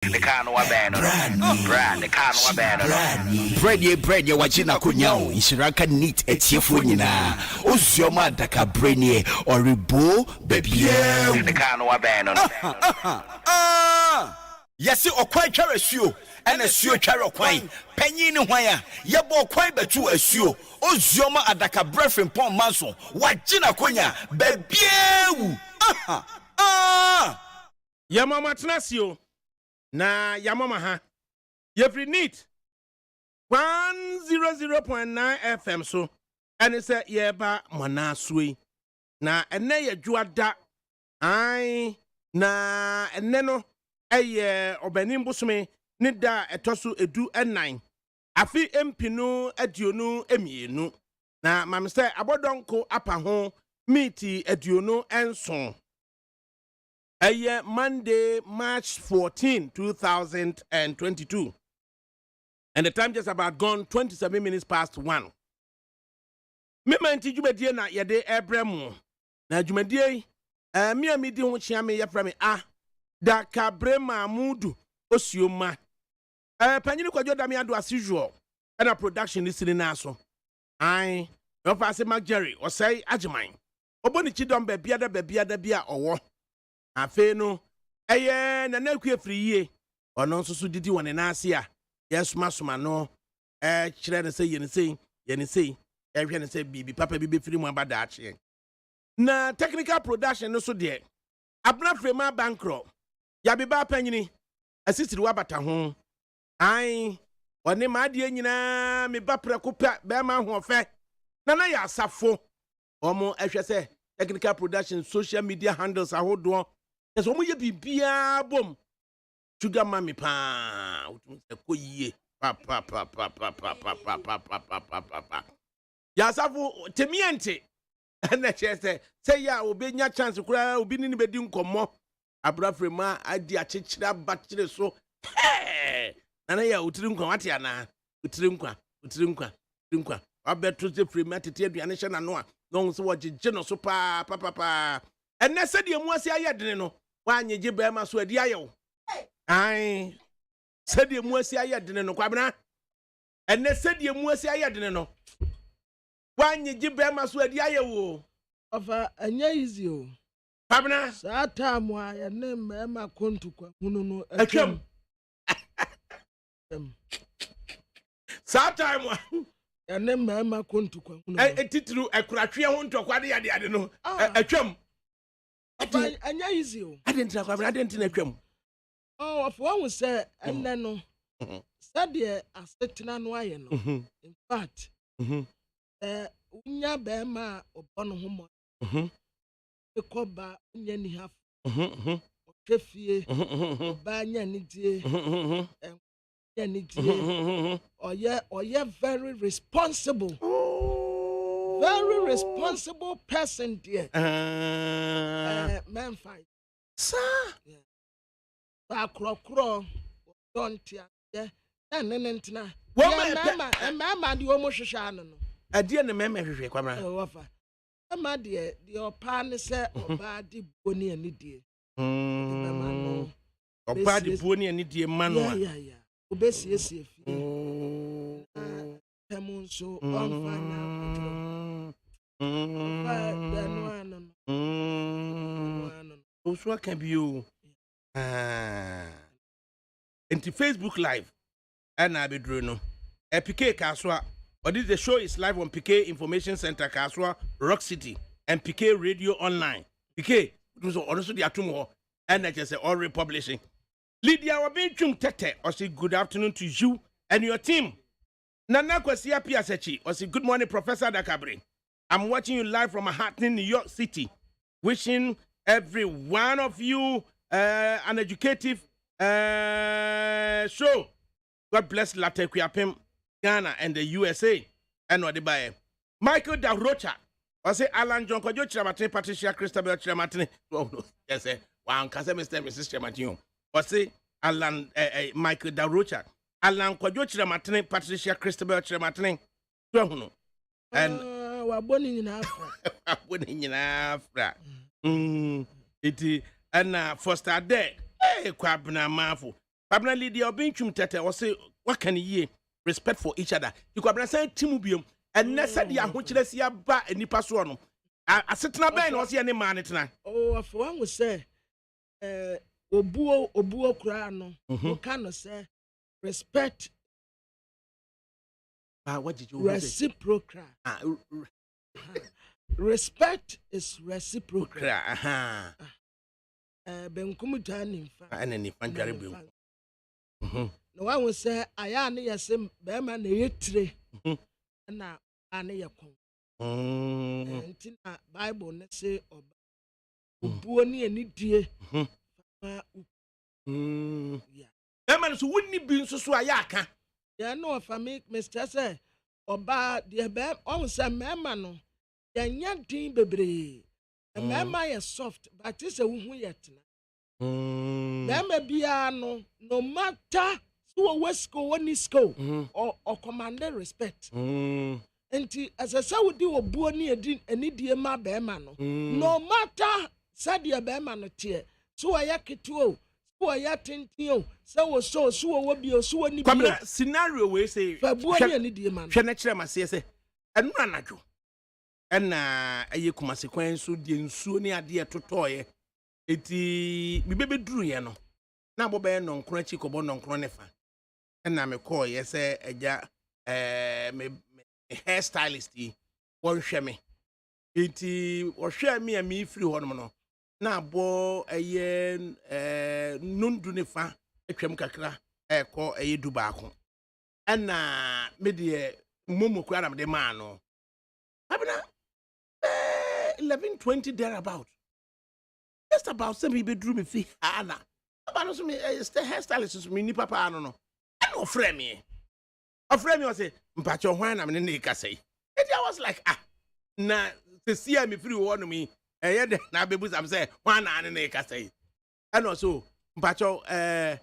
The car no abandon. Brand the car no abandon. Bread ye wachina kunyao ishiraka neat etiefonyina ozioma adakabri oribo baby The car no abandon. Yesi okwan tware asuo ena asuo tware okwan panyin ni hwan a yebo okwan betu asuo ozioma adakabri frimpong manso wachina kunya baby Yamama Tnasio na Yamama ha Yefri neat 100.9 FM so and it's a yeba manasui na ene ye juada ai na eneno eye obanim busumi ne da etoso edu enan afi empinu aduonu emienu na mamse abodonko apa ho meeti aduonu enson Monday, March 14, 2022. And the time just about gone 27 minutes past 1. Mementi jumedie na yede ebremu. Na jumedie mi amidi ho chia me yefra me ADAKABRI Mamudu Osioma. Panyini kwadwo da me ado as usual. Na production is in naso. Ai, no pass Mark Jerry or say Ajiman. Oboni chidom bebiada bia owo. Afe no na nakwe friye ono nso so didi wone na ase a yesuma no kire ne se yene sei ehwe ne se bibi papa bi be firi mu abada ache na technical production no so de abna frema bankro ya be ba panyini asisiri wabata ho ai one ma de nyina me ba preko be ma ho fe na ya asafo omo ehwe se technical production social media handles ahodo yes omo ye bibia bom sugar mami pa utumse koyie pa ya safu temiente na chese say ya obenya chance kura obi ni bedi nkomo abrafrema adi achechira bakire so na ya utiri nkwa wate ana utiri nkwa abeto se frema tete aduane hye na no a no so wogege no so pa enne se de mu ase ayedene no wanyege ba ma so adi ayewo ai se de mu ase ayedene no kwabena enne se de mu ase ayedene no wanyege ba ma so adi ayewo ofa anya easy o kwabena sa time a ya ne ma kontu kwa hunu no atwam sa time ya ne ma kontu kwa hunu titru akuratwe ho ntokwa de yade no atwam anya easy o adentra kwabena adentra atwam of one will say enne no said the asetina no aye no in fact unya be ma obono homo ekoba unya ni half ofefie ba nya ni die nya ni die oye very responsible person there man fight sir ba krokro don't ya ntina mama di omo hwehwa no adie ne meme hwehwe kwamra wafa ama de opa ne se oba di boni ani die oba di boni ani die mano ya obesiesie fi temu so onfanya Oswa can be you into Facebook Live and I be Bruno. PK Kaswa. Or this the show is live on PK Information Center Kaswa, Rock City, and PK Radio Online. PK also the Atumo and I just say all republishing. Lydia Wabinchum Tete or say good afternoon to you and your team. Nana Kwasia Piasechi or say good morning, Professor ADAKABRI. I'm watching you live from Manhattan, New York City. Wishing every one of you an educative show. God bless Latte Kuyapim, Ghana, and the USA. And what they buy. Michael Darocha. I say Alan John Kojo Chiramatine, Patricia Christabel Chiramatine. Oh, no. Yes, sir. One Casa Mr. Mrs. Chiramatine. I say Alan Michael Darocha. Alan Kojo Chiramatine, Patricia Christabel Chiramatine. And waboni nyina afra iti ana foster there kwabna mafo Permanently, the obinchum tete or say, what can ye respect for each other? You could say Timubium and Nessa the Ahunchelesia ba and Nipasuano. I sit na ben or see any man it now. Oh, for one would say, Obuo Crano, who cannot say respect. What did you reciprocal? Respect is reciprocal. Benkumutani and any fan caribou. No one will say, I am near some bearman a yetre, and now I near come. Bible, let's say, Buoni and Nidia. Bearman, so wouldn't it be so swayaka? Yeah, no, if I make Mr. Say, or bad, dear Bear, almost a mamma. Yan team baby. A mamma is soft, but it's a woman yet. Mamma Biano, no matter so West go one is go or commander respect. And as I said, we do a buoni and idiot my bearman. No matter, said your bearman tear. So I yak it too. So I yatin you. So will be a so any scenario we say, Fabuani and idiot man. Shanacha must say, and run at you. And a consequence would be soon idea to toy. It be baby drew yano. Now, Boban on crunchy cobon on cronifa. And I'm a call, yes, a hairstylist, one share me. It or share me and me free hormono. Now, bo a year nun dunifa, a cremcacra, a call a dubaco. And media mumu quaram de mano. 11:20 thereabout. Just about some people drew me fee. Anna. About me, stay hairstylist me, ni papa, I don't know. I know frame me. A frame was say, Mpacho when I'm in the Nika say. And I was like, nah, to see me free one me. And yet, now babies, I'm saying, one and in the Nika say. And also, Mpacho,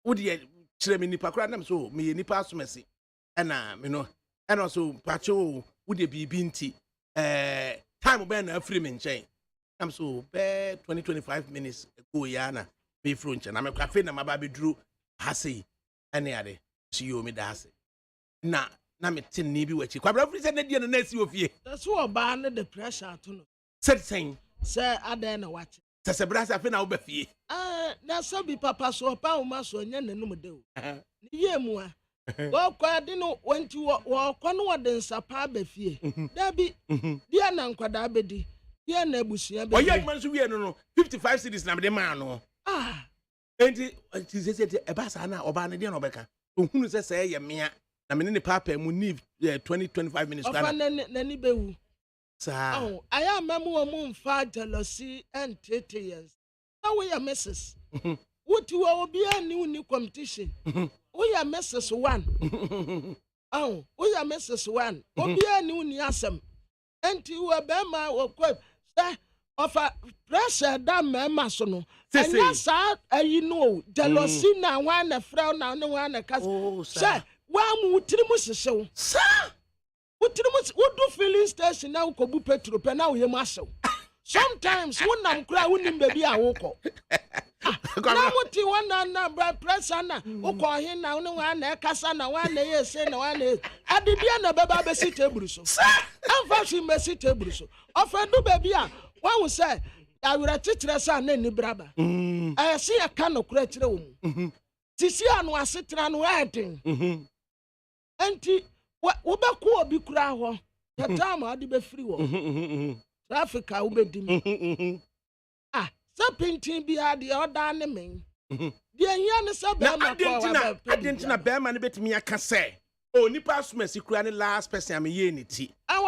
would you tell me nipa cram so me nipa so mercy. And you know, and also, Mpacho, would you be binti? Time of Ben a free chain. I'm so bad 20-25 minutes ago, Yana, be French, and I'm a cafe, and my baby drew Hassy, and the other. See you, me that's Now, me tin nibi which you quite represent the next you of ye. That's what ban the pressure to know. Said saying, Sir, I dare watch. Says a brass, I feel now be fee. Now so be papa so a pound muscle and yen and no do. Ye more. Well, quite didn't went to walk on what then sapa be fee. There be dear Nanka Dabedi, dear Nebusia. Oh, young man, we no 55 cities now, the man. And it is a basana or Banadian Obeka. Who says, say, Mia, I mean, in the papa and we need 20-25 minutes. Nanny Bew. Sir, I am a moon, far jealousy and 30 years. How we are missus? What you will be a new competition? We are Mrs. One. Oh, we are Mrs. One. We be a new Niasam. And you are Bema or quite, sir, of a pressure damn Masono. And yes, you know, jealousy now one a frown now, no one a cousin. Oh, sir, one would trimus show. Sir, what do filling station now? Kobu Petro, now you muscle. Sometimes when I'm crying, baby, I woke up. Now what you want now, pressure now? Oh, call him now, no one, Cassana, one day, say no one is. I did be a baby sit table. Sir, I'm fashion messy table. Offer do baby. One will say, I will a teacher son any brother. I see a can of credit room. Tisian was sitting and waiting. Auntie, what Ubaku be crow? The time I did be free. Traffic, I will be dim. Something be had the other name. The young suburb, I didn't a bear man bit me, I can say. Oh, Nipas Messi cranny last person, I'm a unity. I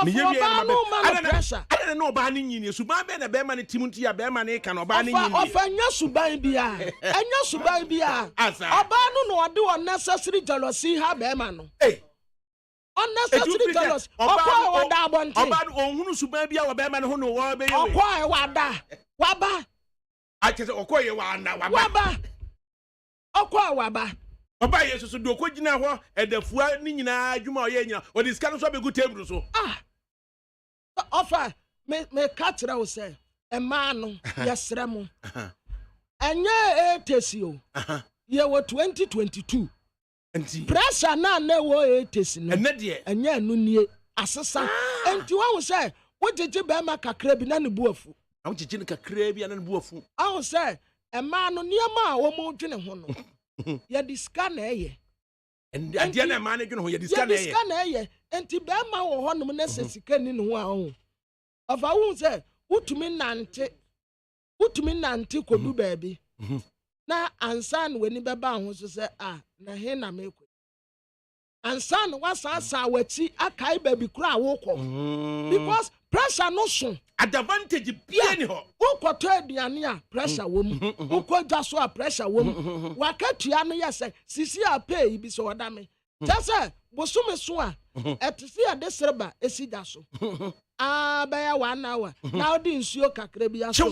don't know banning you, so my man a bear man, Timothy, a bear man, can or banning you. Often, yes, to buy beer, and yes, to buy beer. As I no, I do unnecessary jealousy, have bear man. Hey, unnecessary jealous. About who should be our bear man who know what be Waba. I just acquire one now. Waba. Waba. Papa, yes, so do quit now, and the fuel Nina, Juma, or this kind of a good table. So, offer me catch out, say, a man, yes, Ramo. And yeah, it is you. ye wo 2022 pressure na wo 80s no enya no nie asesa enti wo say wo jeje be ma kakra bi na ne buafu wo jeje ne kakra bi na ne buafu awu say e ma no niema a wo mo dwene ho no ye diska na eye ade na ma na dwene ho ye diska na eye enti be ma wo ho no na sesika ni ne ho a ho ofa wo say utumi nante kodu baabi na ansan weni beba ho so say na he na mekwe ansan wasasa wachi akai baabi kura wokọ because pressure no so advantage bia ni ho ukoto aduane a pressure wo mu ukoja so a pressure wo mu wakatua no yese sisi a pay bi so odame tese bosume so a etisi ade serba esida so baya 1 hour now di nsuo kakra bi aso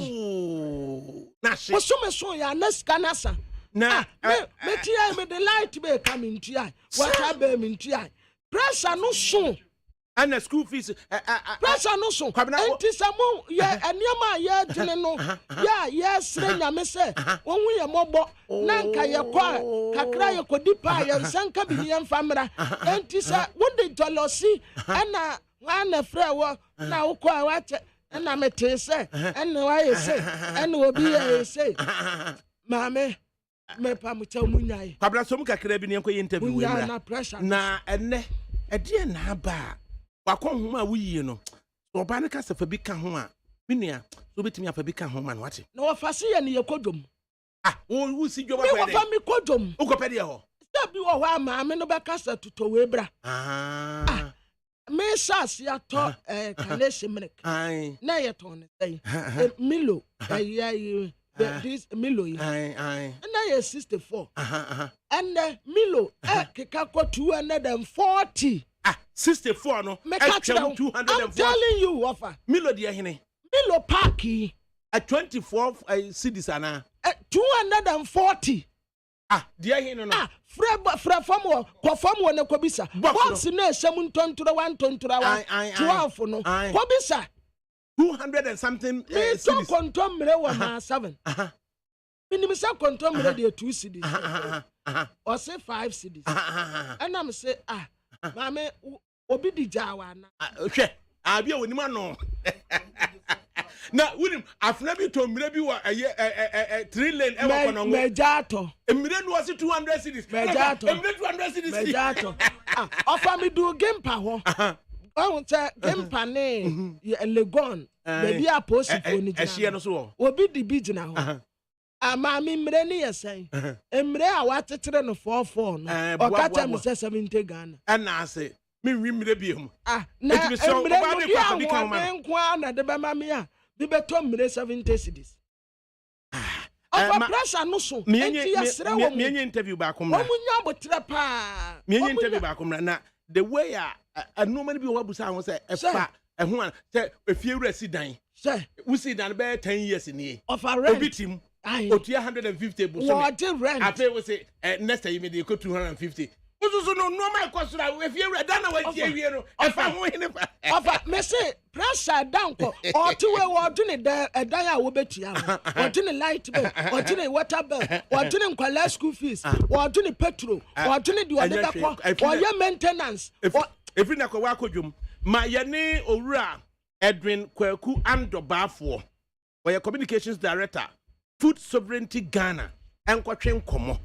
na she bosume so ya na scanasa na me tia me the light be come tia water be me tia pressure no so and the school fees pressure no so enti samu ye eniama ye dwene no ya sre nyame se wonhu ye mobo na nka ye kwa kakra ye kodi pa ye nsanka bi ye mfamra enti sa wode jealousy ana wana frɛ wo na wokɔ wache na mete se ene wa ye se ene obi ye se mame me pa mu cha mu nyai kwabra so mu kakra bi ne enko ye interview we na enne ede na ba wakɔ homa wuyi no oba ne kasa fa bi ka ho a menua so betimi afa bi ka ho ma no wate na wafase ye ne ye kodwom wo si dwoma kwa de me wafa mi kodwom ukopɛ de ho sta bi wo ho ama me no be kasa tuto we bra me sas ya to kalesi milk na ye to ne say milo this milo na ye 64 and milo keka ko 240 64 no I'm telling you offer milo de hene milo parky at 24 cedis ana 240 de hene no fra fam ne kobisa box na esem ntontora 1 tontora 12 no kobisa 200 and something cedis kontomre wa ma 7 minimisa kontomre de 2 cedis or say 5 cedis and I'm say mame obi di jawa na hwe abia woni ma no na wunim afna bi to mire bi wa 3 lane e wa kono ngo mejato mire no was 200 cedis mejato mire 200 cedis mejato ofa mi du gempa ho wonte gempa ne legon baby apostle ni jina no so obi di bi jina ho ama mi mire ni yesen emire a watetere no 44 no okata mi 70 Ghana ana ase mi wi mire bi hum na emire no bi kan ma nko na de be ma mi a bi beto mire 70 cedis pressure no so enti yesre wo mi enye interview ba komna wo munya botre pa mi enye interview ba komna na the way no man bi wo busa ho se efa eho an se efiewura si dan se wo si dan be 10 years ni obi tim otua 150 bu so what rent afi we say next time me dey go 250 ususu no normal cost ra efiewura dan na wa tie wie no efa ho hene fa ofa me say pressure down ko o ti we wo dune dan a wo betua o dune light bill o dune water bill o dune nkwala school fees o dune petrol o dune di o de ko o ye maintenance every na ko wa kodwom ma ye ne owura Edwin Kwaku Andobafo we communications director Food Sovereignty Ghana enkotwe nkomo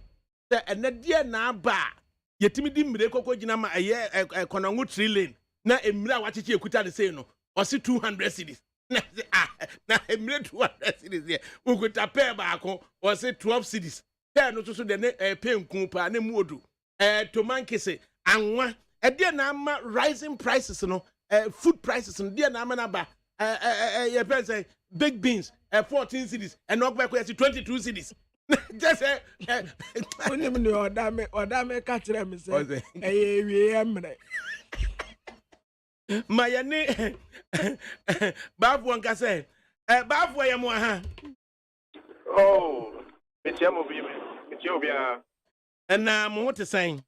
se enade na ba yetimi di mire kokko gina ma konongo 3 lane na emire a wacheche ekuta de sei no o se 200 cedis na emire 200 cedis ye ukuta pe ba ko o se 12 cedis pe no so de ne penku pa na muodu tomankese anwa ede na ama rising prices no food prices no de na ama na ba ye pen say big beans 14 cedis and not back 22 cedis just onim ni odame ka kire me say wie emre mayane bafu anka say bafu ya mo ha metia mo bi metia obia na mo hote san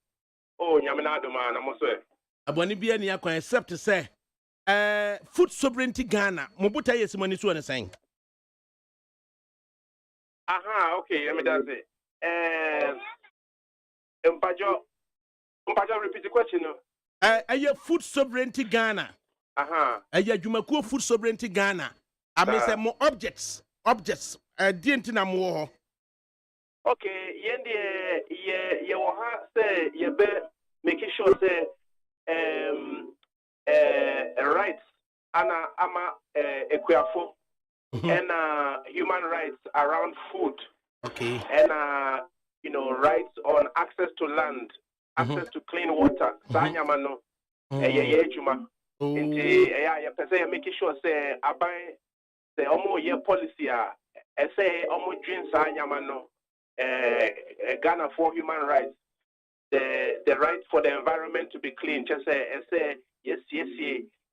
nyame na adoma na mo so aboni bia ni akwan except say Food Sovereignty Ghana mo buta yesimani so ne san okay, let me just say. Mpajo repeat the question. Food sovereignty Ghana. Jumakuo food sovereignty Ghana. I mean, say more objects. Didn't more. Okay, ye say ye be making sure say rights ana ama equiafo and human rights around food. Okay. And rights on access to land, access to clean water. Sanyamano, juma. Inti ya making sure say abai say omo ye policy say omo dream sanyamano Ghana for human rights. The right for the environment to be clean. Just say yes,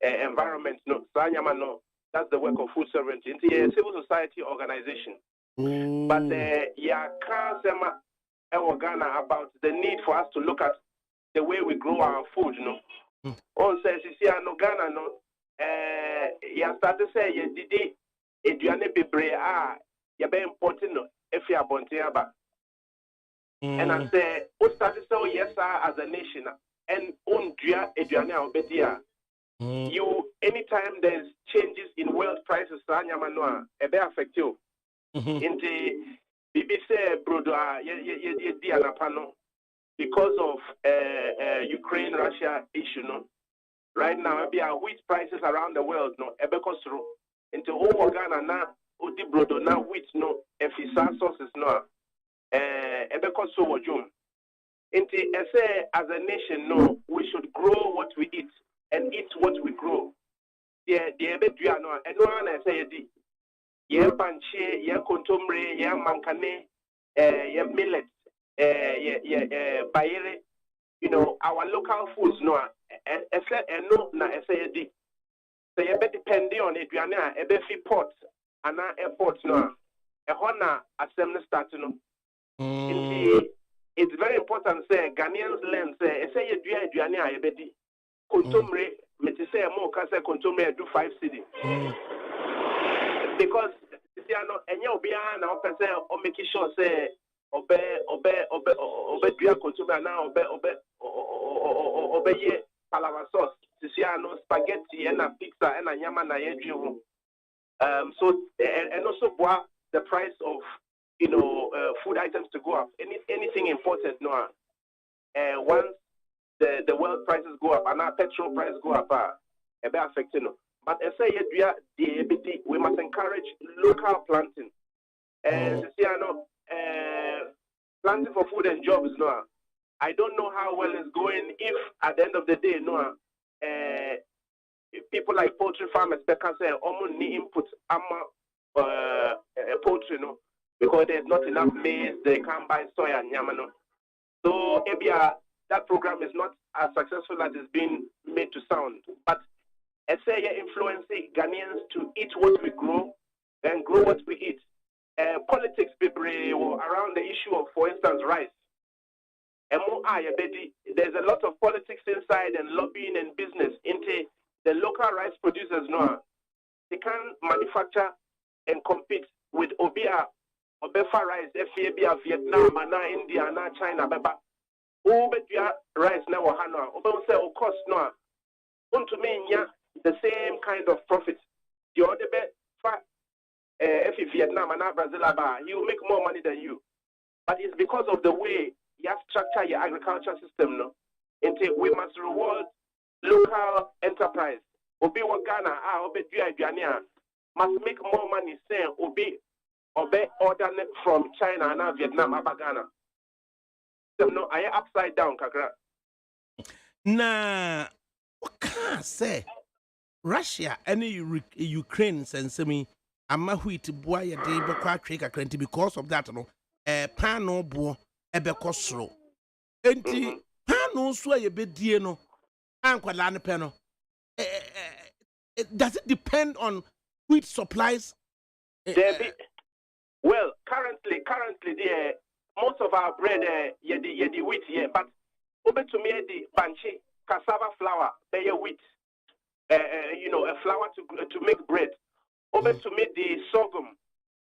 environment no sanyamano. That's the work of food sovereignty. Inti a civil society organization. But can't say Ghana about the need for us to look at the way we grow our food, On says no Ghana start to say did eduane bebre be important if you are bontiaba. And I say start to say yes as a nation and eduane obedia. You anytime there's changes in world prices, it affect you. In the BBC brodo ye anapano because of Ukraine-Russia issue. Right now, wheat prices around the world ebekosro into Ghana na odi brodo na wheat efisa sources ebekosro wajum. Into as a nation we should grow what we eat and eat what we grow. The ebedua and no one say ye banche, ye kontomre, ye mankane, ye millet, ye bayere. Our local foods no na SAD. So you be depending on it. You are a be port and airport no. A hona assembly start no. It's very important. Say Ghanaians learn. Say you do a bedi. Kontomre, me to say more. Can say kontomre do 5 cedi. Because and you be now say or making sure say obey do kontomre now obey palava sauce. No spaghetti and a pizza and a yama na yedju. So and also the price of food items to go up. Anything important no. Once the world prices go up and our petrol price go up, it be affecting. But I say we must encourage local planting. Planting for food and jobs no. I don't know how well it's going if at the end of the day no. People like poultry farmers they can say almost need input poultry because there's not enough maize, they can't buy soy and yamano. So that program is not as successful as it's been made to sound. But I say influencing Ghanaians to eat what we grow and grow what we eat. Politics people around the issue of, for instance, rice. There's a lot of politics inside and lobbying and business into the local rice producers. They can manufacture and compete with Obefa rice, FABA, Vietnam, India, China, Baba. Rice now, say, of course, to me, the same kind of profit. The other if Vietnam and Brazil, he will make more money than you. But it's because of the way you have structure your agriculture system. Until we must reward local enterprise. Obi Ghana, must make more money, say, Obi order from China and Vietnam, Ghana. So, I upside down, Kakra. Nah, what can I say? Russia, any Ukraine, and semi, I'm a wheat boy a day, but quite trick because of that, pano bo, ebe kosro. Enti, pano sway a bit dear no, Uncle Lana Peno. Does it depend on wheat supplies? Well, currently, most of our bread, the wheat here, but over to me the banchi, cassava flour, they wheat, a flour to make bread. Over to me the sorghum,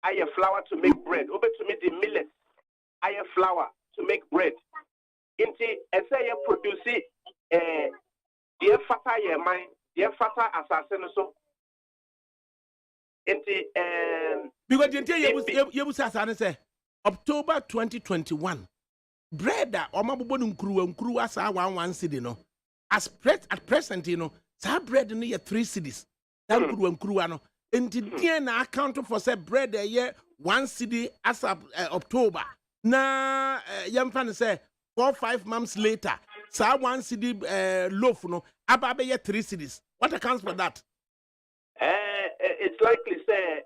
a flour to make bread. Over to me the millet, aye flour to make bread. Inti ese you produce dear fata ye mine, dear fata assassin so. Inti because you say October 2021 bread that omabobo nkuru asa 1 cedi no at present you know sa bread no ye 3 cedis that nkuru no enti dia na account for say bread ye 1 cedi as of October na yamfa say 4-5 months later sa 1 cedi loaf no aba be ye 3 cedis. What accounts for that? It's likely say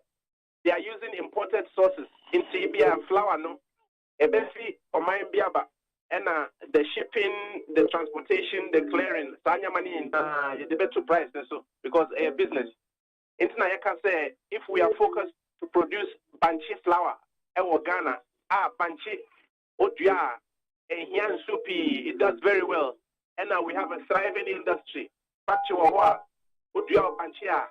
they are using imported sources in Tibia flour no ebefi or mine biaba and the shipping, the transportation, the clearing sanya money in the better price so because a business intina I can say if we are focused to produce banchi flour Ghana banchi odia and here soupy it does very well and now we have a thriving industry factory odia banchi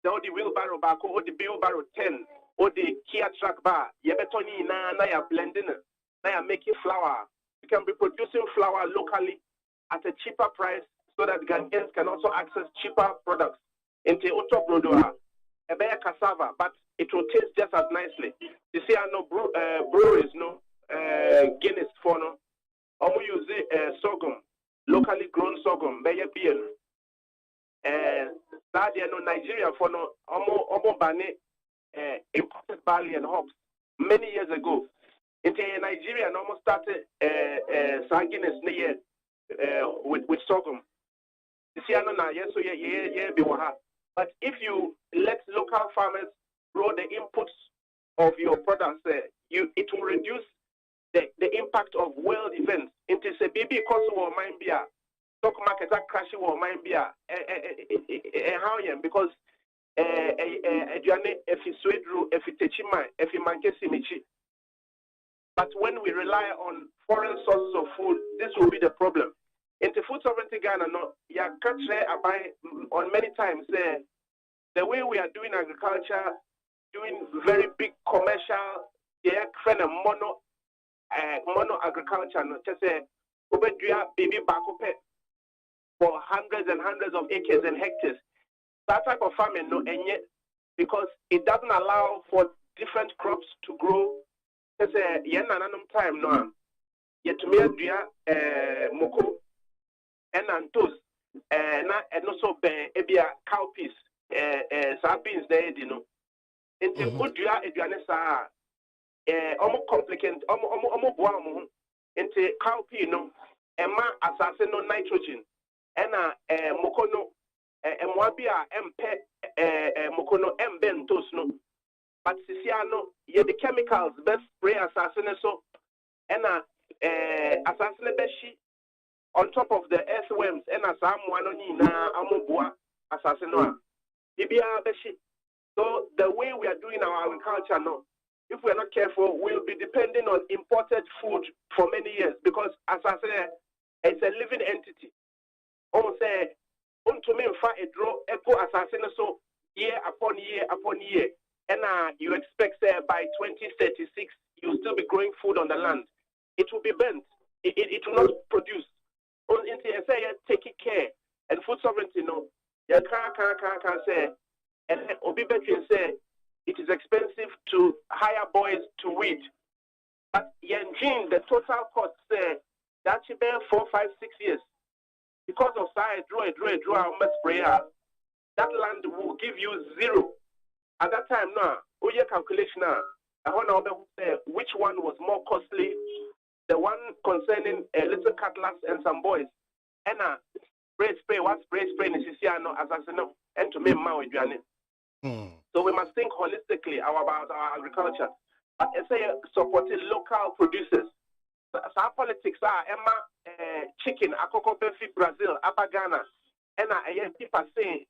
the wheelbarrow back or the wheelbarrow 10 or the Kia truck bar, Yabetoni na ya blending, na ya making flour. You can be producing flour locally at a cheaper price so that Ghanaians can also access cheaper products. Into Otto Brodoa, a bear cassava, but it will taste just as nicely. You see, I know breweries, no Guinness for no, or use sorghum, locally grown sorghum, bear beer. That no Nigeria for no almost bane imported barley and hops many years ago. In Nigeria, almost started Guinness with sorghum. You see, I know now, yes, so yeah. But if you let local farmers grow the inputs of your products, it will reduce the impact of world events. Into a baby cost or mine beer. Stock markets are crashing or mine beer because but when we rely on foreign sources of food, this will be the problem. In the food sovereignty Ghana, no, ya on many times the way we are doing agriculture, doing very big commercial, kind of mono agriculture, no, just say baby back for hundreds and hundreds of acres and hectares. That type of farming, no, and yet because it doesn't allow for different crops to grow. It's a time no. Yet to me, moko and antos and also ebia cowpeas, soybeans there, you know. It's a good eduanesa, almost complicated, almost warm into cowpea, no, and ma assassin no nitrogen. Ena mokono mwabia mpe mokono mbentos no but sisiano ye the chemicals best spray assassin so ena assassin beshi on top of the earthworms ena samwano ni na amobua assassin no ibia beshi. So the way we are doing our agriculture no, if we are not careful, we'll be depending on imported food for many years because assassin is a living entity. On say, to me, a draw echo assassin so year upon year upon year, and you expect by 2036 you'll still be growing food on the land. It will be burnt. It will not produce. On say taking care and food sovereignty. No, you can't say, and Obibekin say it is expensive to hire boys to weed, but the total cost say that should be 4, 5, 6 years. Because of size, draw, sprayer, that land will give you 0. At that time, now, your calculation now, I want to say which one was more costly, the one concerning a little cutlass and some boys, and spray, and to me, so we must think holistically about our agriculture, but I say supporting local producers. Our politics are chicken, akoko befi Brazil, Upper Ghana, and people saying,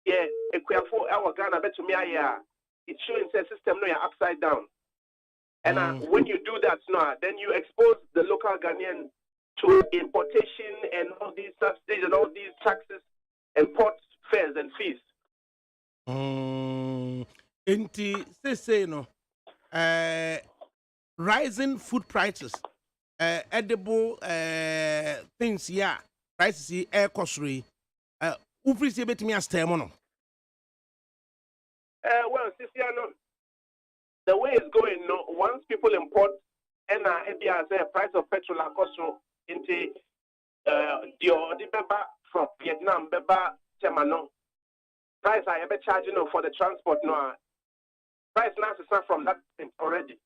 yeah, our Ghana bet to me, it's showing the system no upside down. And when you do that now, then you expose the local Ghanaian to importation and all these subsidies and all these taxes and port fares and fees. Inti say no. rising food prices, edible things, yeah, prices, air costly. Ufri se betimi astem no. Well, Sisiano, the way it's going, no, once people import and the price of petrol cost into the beba from Vietnam, beba temano. Price I ever charging for the transport no. Price now is not from that already.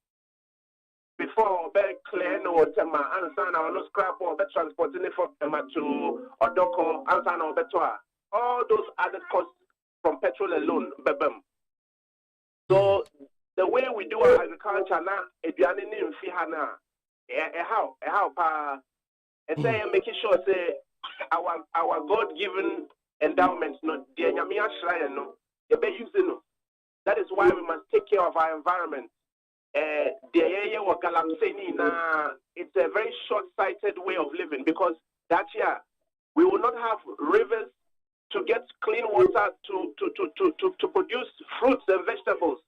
Before very clear no tema answer now no scrap or the transporting from to Odoko answer now better. All those other costs from petrol alone, bebem. So the way we do our agriculture now, if you are in Fihana, how pa, and say making sure say our God-given endowments, no, the Nyamia Shrine, no, you be using no. That is why we must take care of our environment. It's a very short-sighted way of living because that year we will not have rivers to get clean water to produce fruits and vegetables.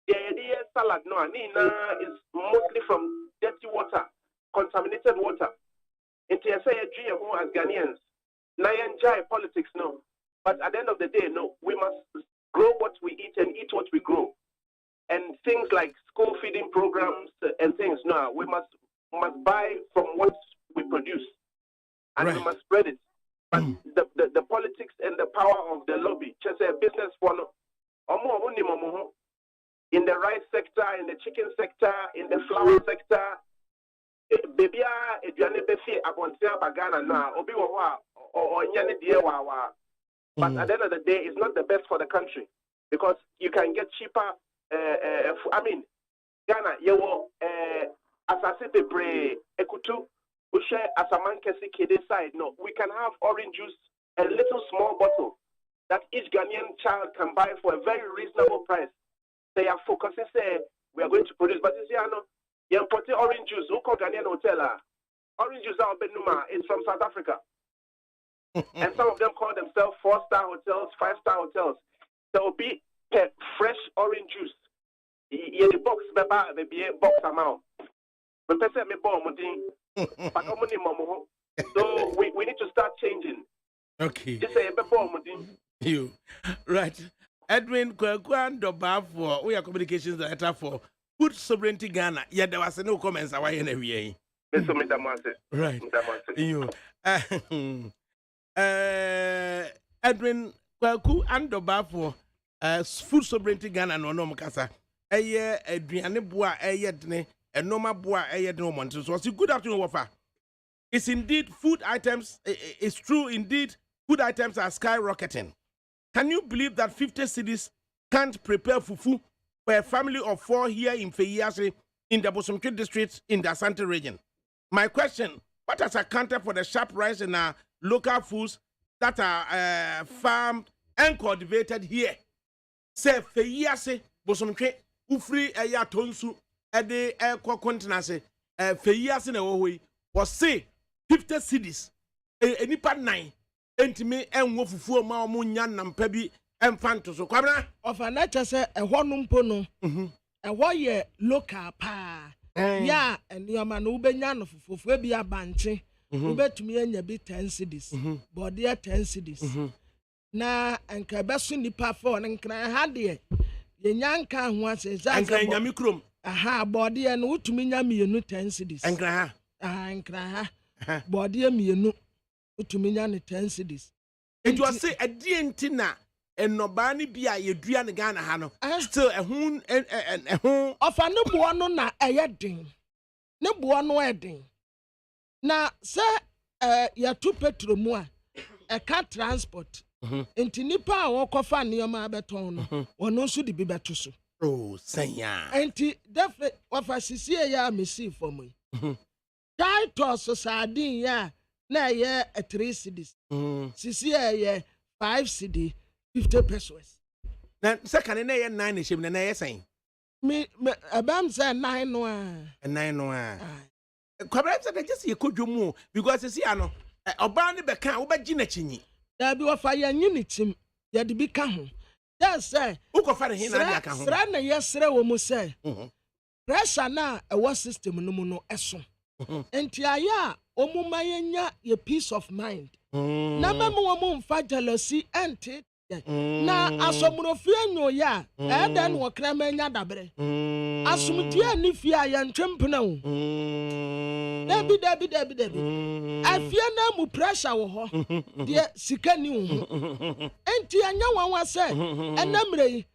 The idea salad no is mostly from dirty water, contaminated water. It's a dream as Ghanaians. Now enjoy politics no, but at the end of the day no, we must grow what we eat and eat what we grow. And things like school feeding programs and things no, we must buy from what we produce, and we must spread it. But the politics and the power of the lobby, just a business for no, in the rice sector, in the chicken sector, in the flour sector, baby, if you are bagana na obi or nyane die wa. But at the end of the day, it's not the best for the country because you can get cheaper. I mean, Ghana, you will asase bebre ekutu. We share as a man can see side. No, we can have orange juice, a little small bottle that each Ghanaian child can buy for a very reasonable price. They are focusing, say we are going to produce, but you see, I know you import orange juice. Who call Ghanaian hotel? Orange juice out Benuma is from South Africa, and some of them call themselves 4-star hotels, 5-star hotels. There will be fresh orange juice. In the box, baby, box amount. But so we need to start changing. Okay. Just say you right. Edwin Kwando for we are communications director for Food Sovereignty Ghana. Yeah, there was no comments away in the right. You Edwin Kwaku Andoba for Food Sovereignty Ghana no Mukasa. Adriane Boa Ayedne. And no more boy, so it's a good afternoon, Wafa. It's indeed food items, it's true indeed, food items are skyrocketing. Can you believe that 50 cities can't prepare fufu for a family of 4 here in Feyase in the Bosomtwe district in the Asante region? My question, what has accounted for the sharp rise in our local foods that are farmed and cultivated here? Say Feyase, Bosomtwe, Ufri Eya Tonsu, Ede continence Feyase na wo was say 50 cities enipa 9 entime enwo fufuo ma omo nya nampa bi emfanto so kwabra of a nature say ehwo no mpo no ehwo ye local pa ya enioma no ubenya no fufuo bi abanche ubetumi anya bi 10 cities but there 10 cities na enka beso nipa for nkran ha de ye nyanka ho ase za nkran nyame krom aha body and utumi nya mienu 10 cities nkra ha body mienu utumi nya ne 10 cities it was say adienti na enoba ni bia yedua ne Ghana ha no still ehun ofa ne bo no na eyedin ne bo no edin na se ya tu petrol mu a eka transport enti nipa a wokofa nioma abeton no wono so di bi beto so. Oh, senya. Enti defe wafasisi ya misi for me. Title sardine ya na ye 3 cities. Sisi ye 5 cedi 50 pesos. Na second na ye 9 shim na ye saying. Me abam say 9 no a. 9 no a. Kwabra say just ye kodwomu because see ano oba ne beka wo bagi na chinyi. Da bi wafa ye nyini tim ye de bi ka ho. Yes, sir. Uko fare hin na aka ho. Sra na yesre wo mu say. pressure na ɛwɔ system no mu no ɛso enti aya omuma yenya ye peace of mind na memo mo mfa jealousy ente na asomrofie nyoya ɛda no krama nya dabre asomdie ni fie aya ntwempena wo dabi afie na mu pressure wo ho de sika ni wo enti anya wanwa se enamre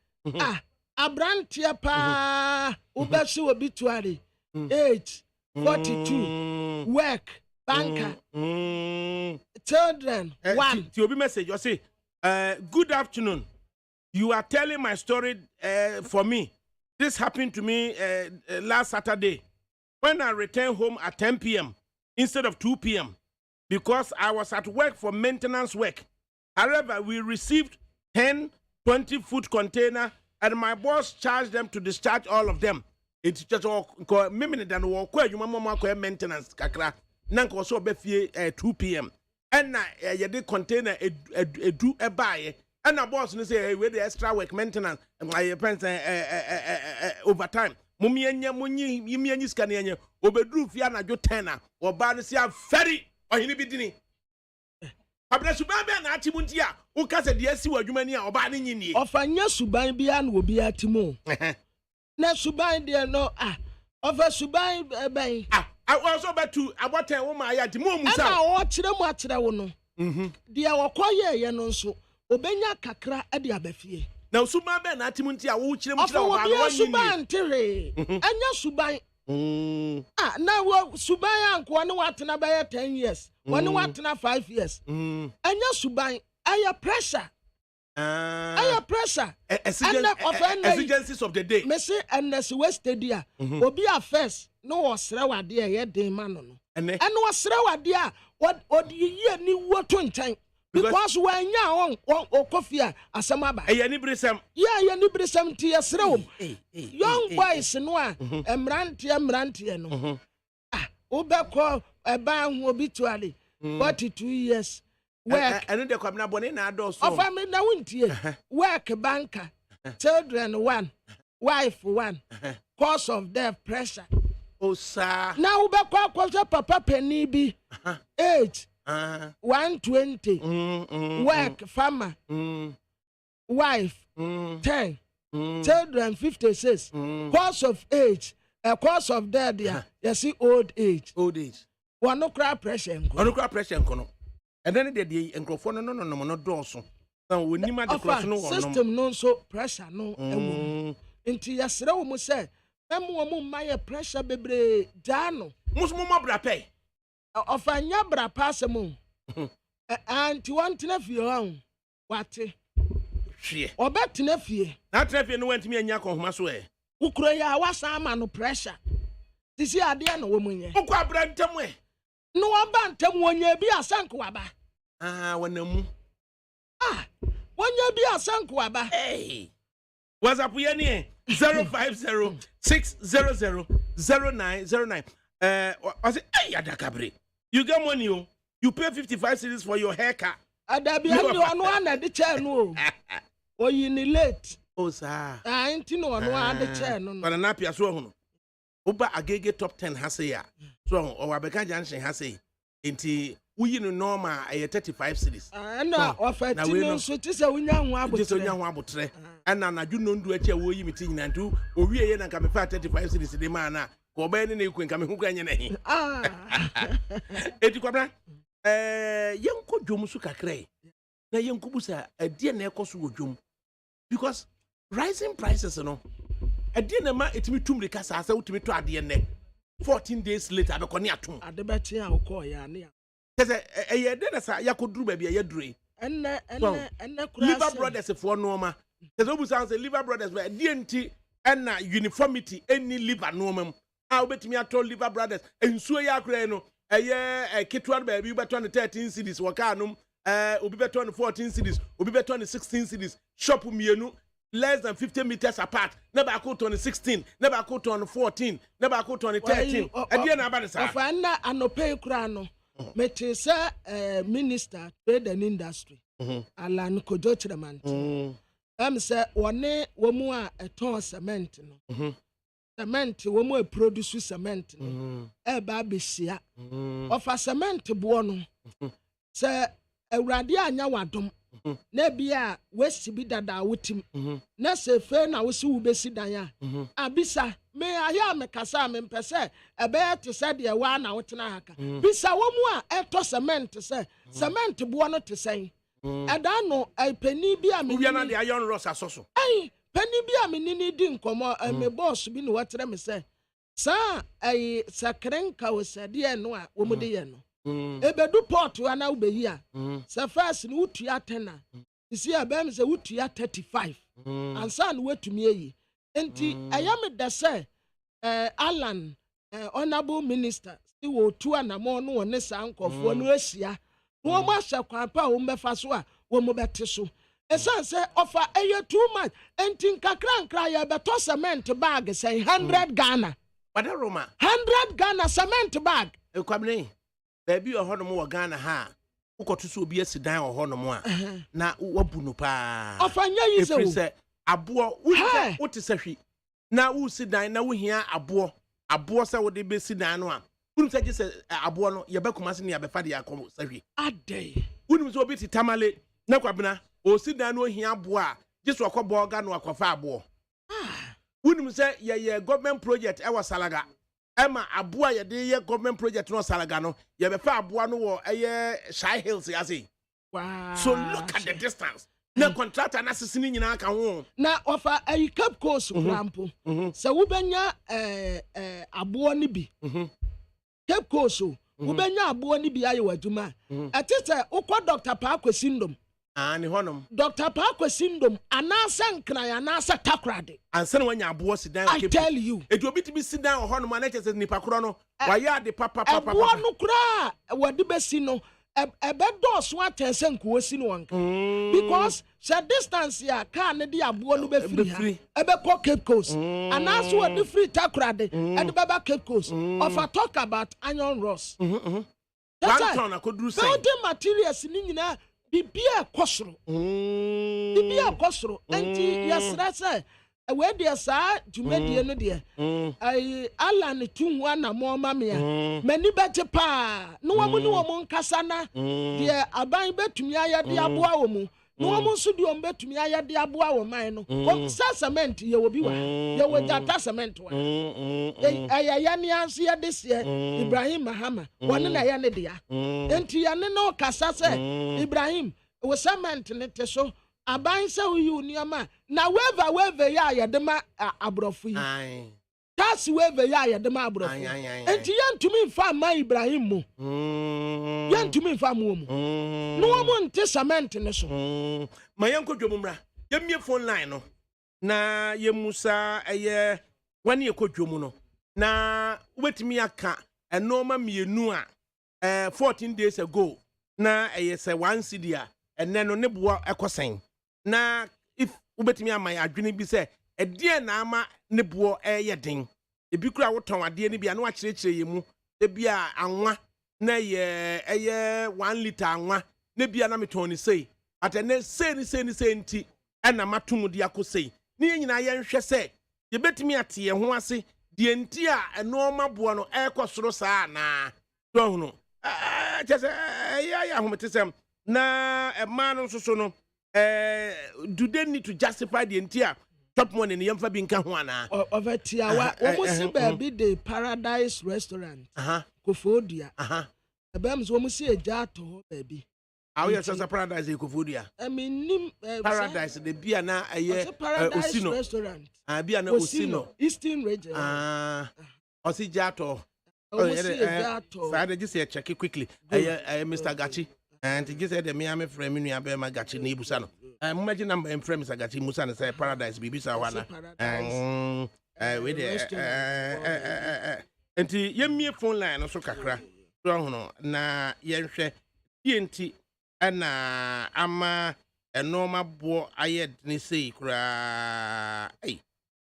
abrantie pa ubesi obituary 842 work banker children one ti obi message you say good afternoon, you are telling my story for me. This happened to me last Saturday when I returned home at 10 p.m. instead of 2 p.m. because I was at work for maintenance work. However, we received 10 20-foot container and my boss charged them to discharge all of them. It's just all than maintenance kakra. Nanko so be 2 p.m. And you did container a buy and a boss and say with the extra work maintenance and my parents overtime. Mummy and Yamuni, Yimi and Scania, Obedru Fiana Jotana, or Barnesia Ferry, or Hinibidini. Abnasuba and Atimuntia, who cast a DSC or Jumania or Barnini. Of a Subai Bian will be at Timo. Now Subai, dear, no, of a Subai Bay. I also bet to about a woman I had to move. I watch them watch that one. Dear, or quiet, and so Obenya Kakra at the Abefie. Now, Suba Ben Atimuntia, watch them. Suban Terry, and your Subai. Now Subai and Kwanawatana by 10 years, 1 years, and your Subai, I have pressure. I have pressure. Exigencies of the day. Messi and the West Stadia will be a first. No was rawa dear yet de man and was rawa dear what ye knew what time because when ya on coffee as a maba any brisam any brisam tears room young boys no mrantia no obeko a ban obituary 42 years work and the come na bone na adults of family na wontie work banker children one wife one cause of death pressure. Oh, sir. Now, Papa Penny be age 120, work, farmer, wife 10, children 56, cause of age, a cause of death, you see, old age. Old age. One no crowd pressure. One no crowd pressure. And then the microphone, no, dorsal. Now, we need my system, no, so pressure, no, into your slow, must say. Emu my pressure bebre jano. Musmuma brape. Ofanya bra passemu. Anti want to know what? She. Or bet to nephew. Not nephew no went to me and Yako Masway. Ukroya was a man of pressure. This year, dear no woman. Ukwa brantamwe. No abantam when ye be a sankwaba. When the moon. When ye be a sankwaba. Hey. Was up we any 050-600-0909. I say, hey, ADAKABRI, you get money, you pay 55 cedis for your haircut. Adabi on one at the channel. Or you need late. Oh, sir. I ain't no one at the channel. But an apia so. Oba agege top 10 has a so or Abeka Junction has a into we normal 35 cities. And offer so it is a young one, and now you know do a chair we meeting and do or we ain't come 35 cities in the manner or by any queen coming who can you young Jumusuka cray. Na young Kubusa a dear Nekosu Jum because rising prices, you know. A dinner ma it me tum because I said to me to a DNA 14 days later I don't know at the better I'll call ya near. There's a year then as I could do baby a year dream. And Liver Brothers for Norma. There's always sounds a Liver Brothers were DNT and uniformity any liver normal. I'll bet me I told Liver Brothers and so ya crano a year a Kitwan baby but 13 cities Wakanum be better on 14 cities, be better on 16 cities, shop me less than 50 meters apart. Never I quote on 16, never I quote on 14, never I quote on 13. And then about the side. I no pay crano. Metesa minister trade and industry. Alan Kojochraman. Say one woman a ton cement. cement wo mo produce cement no e ba besia ofa cement bo no se awurade anya wadom na bia wesi bi dada wotim na se fe na wosi wo besi dan a abisa me ahia me kasa me mpese ebe te se de wa na wotena haka bisa wo mu a eto cement se cement bo no te sen eda no pani bi a me na de iron rods asoso pani bi a me ni di nkomo me boss bi no watere me se sa sakrenka wo se de no a wo mu de ye no ebedu port wa na ubeyi a se first ni utua 10 isi abem se utua 35 ansa na wetumi eyi enti ayame de se Alan honorable minister si wo tu anamo no ne sa nkofo no asia wo ma hye kwan pa wo mbefa so a wo mo bete so esan se offer eye too much enti nkakra nkra ya beto cement bag say 100 Ghana wada Roma 100 Ghana cement bag ekwamne baby ohonom wo Ghana ha ukoto so obi asidan ohonom a na wabu no pa ofanya yi se wo se abo wote sahwi na wo sidan na wo hia abo se wo de be sidan no a wonu se gese abo no ye bekoma se ne ya befa de akom sahwi ade wonu so obi ti tamale na kwabena o sidan no hia abo a gese okobo oga no akofa abo wonu se ye government project e wasalaga Emma abua ye de ye government project no salaga no ye be fa abua no wo eye Shy Hills ya say. Wow. So look at the distance. Na contractor na sisini nyina ka ho. Na offer a Cape Coast crampo. Se wo benya abua ni bi. Cape Coast wo benya abua ni bi aye waduma. Atete ukọ Dr. Park Syndrome. Ani honom. Dr. Park Syndrome anasa nkran anasa takrade. Ansa na wanya abo sidan I tell you. Edu obi tibi sidan honom na chese nipa kro no. Wa ya de papa. Abo no kra wadi besi no. Ebe doso atense nko si no wanka. Because the distance ya car ne di abo no be free. Ebe ko Cape Coast. Anasa wadi free takrade. Ede baba Cape Coast. Of a talk about iron rods. One ton akoduru say. Building materials ni nyina bibia kosoro enti yasra se we de sa dwumadie no de ai Alan tunhu ana mo mamea mani bete pa no wo ni wo nkasa na de aban betumi ayade aboa wo mu no wo nso de om betumi ayade aboa wo man no wo sa cement ye wo bi wa ye wo jata cement wa ya ni anso ye de se Ibrahim Mahama woni na ya ne de ya enti ya ne no kasa se Ibrahim wo cement ne te so aban se wo uniama na weva ya de ma abrofu yi tas weva ya de ma abrofu enti yantumi mfa ma Ibrahim mu yantumi mfa mu no wo nte cement ne so ma yanko dwomumra yemie phone line no na yemusa eye wani ekodwomu no na wetimi aka enoma mienu a 14 days ago na eye se 1 cedi a enne no ne boa ekosen na if wobetimi amay adwene bi se edie na ama ne boa eye den ebi kura woton ade ne bia na wakyerechire yemu ebia anwa na ye eye 1 liter anwa ne bia na meton ni sei atene sei ni nti ena matum de akosei ne nyina ye nhwe se ye betimi ate ye ho ase de nti a enoma boa no ekosoro saa na do hu no chese ya hometesem na man no so no do they need to justify the entire top money in yamfa bi nka ho ana over tiawa almost baby the Paradise restaurant Kofodia abam so almost eja to baby how you say Paradise Kofodia I mean Paradise the bia na Paradise restaurant bia na Osino Eastern region osi jato Friday just check it quickly Mr. Gachi and he said the Miami frame in Abema Gachi Nibusano. Imagine number and frame Mr. Gachi Musana say Paradise Bibisa Wana and with and ye phone line also kakra no na yenhwe TNT ana ama enoma bo ayed ni sei kura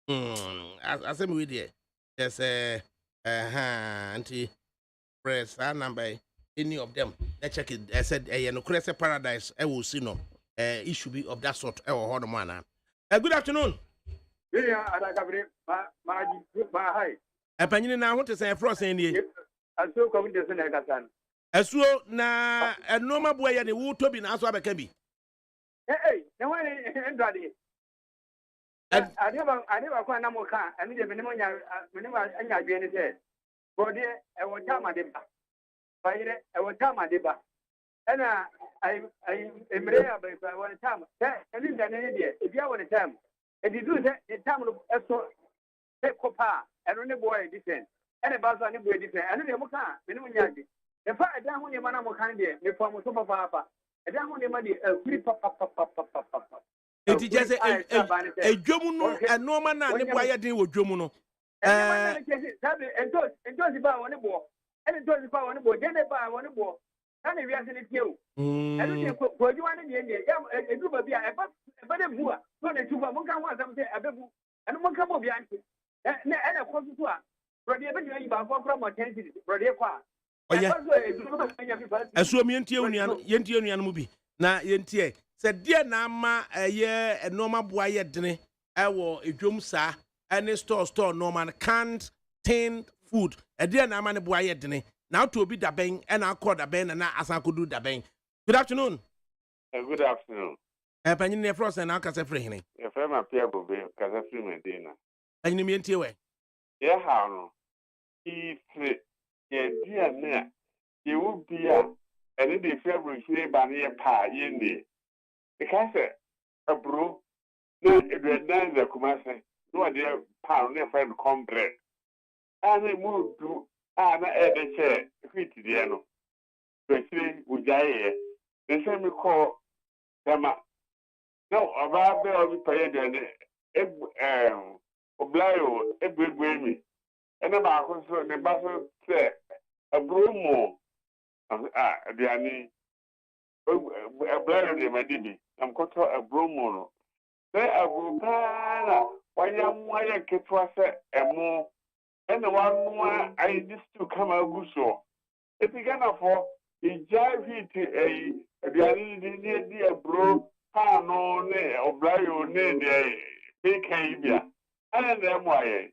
asem we there yes anti press number any of them let's check it I said no crazy Paradise I will see no issue be of that sort or hold man good afternoon Yeah, ADAKABRI, my high. A penny now want to say frost in ye. I so come to the Seneca. As well, na a normal boy and the wood to be now so baby. Hey, no one in Daddy. I never quite no more car. I mean, the minimum and I be said. Body, I will tell my deba. By it, I will tell my deba. And I am rare, but if I want to tell, I mean, an idiot. If you want to tell, and you do that, the time of take copa, and only boy different. And a buzz on the boy different. And the Moka, minimum yagi. If I don't want your man, I'm kind of before my super papa. I don't want your money, free papa. It is just a Jomuno and no man, and the boy I did with Jomuno. And those about one board. And those about one board, then about one board. And if you are in it, you. And you want in the end, a group of beer, but a boor, not a two of one want something, a babu, and one come of Yankee. And a quarter to us. But the other you about 4 from 10 cities, but they're far. Oh, yeah. As so me and Yentian movie. Na yentie said dear nama a year a normal boy yet dinner I will a drum sa and store normal canned tinned food a dear nama boy yet dinner now to be the bang and I'll call the bang and as I could do the bang. Good afternoon. Good afternoon. A penny near frost and I'll cast a free. If I'm a peer will be because I feel my dinner. And you mean to way? Yeah, how? If dear near you would be and in the February by near pa in the because a bro no it was done the commerce no dear pound near friend compre and they moved to an chair fit the ano especially with Jay the same call them no about the paid and oblio a good way and about the battle say a bromo the ani a blend of my diddy. I'm caught a bromo. Say a brupana, why young wire kept was a more, and the one more I just to come a gusso. If you can afford, he jive it the ani dear bro, no, ne, or blio, ne, big cabia, and them why.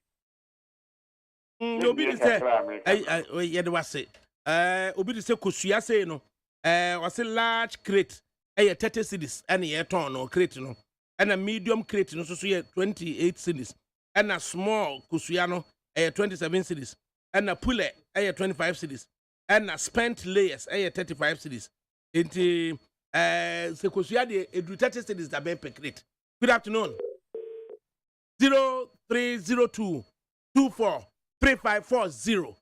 Nobody said, I was it. Obi de se kosua say no was a large crate 30 cedis and a ton or crate no and a medium crate no so 28 cedis and a small kosua no 27 cedis and a puller 25 cedis and a spent layers 35 cedis into se kosua de edu 30 cedis da ben per crate. Good afternoon. 0302 24 3540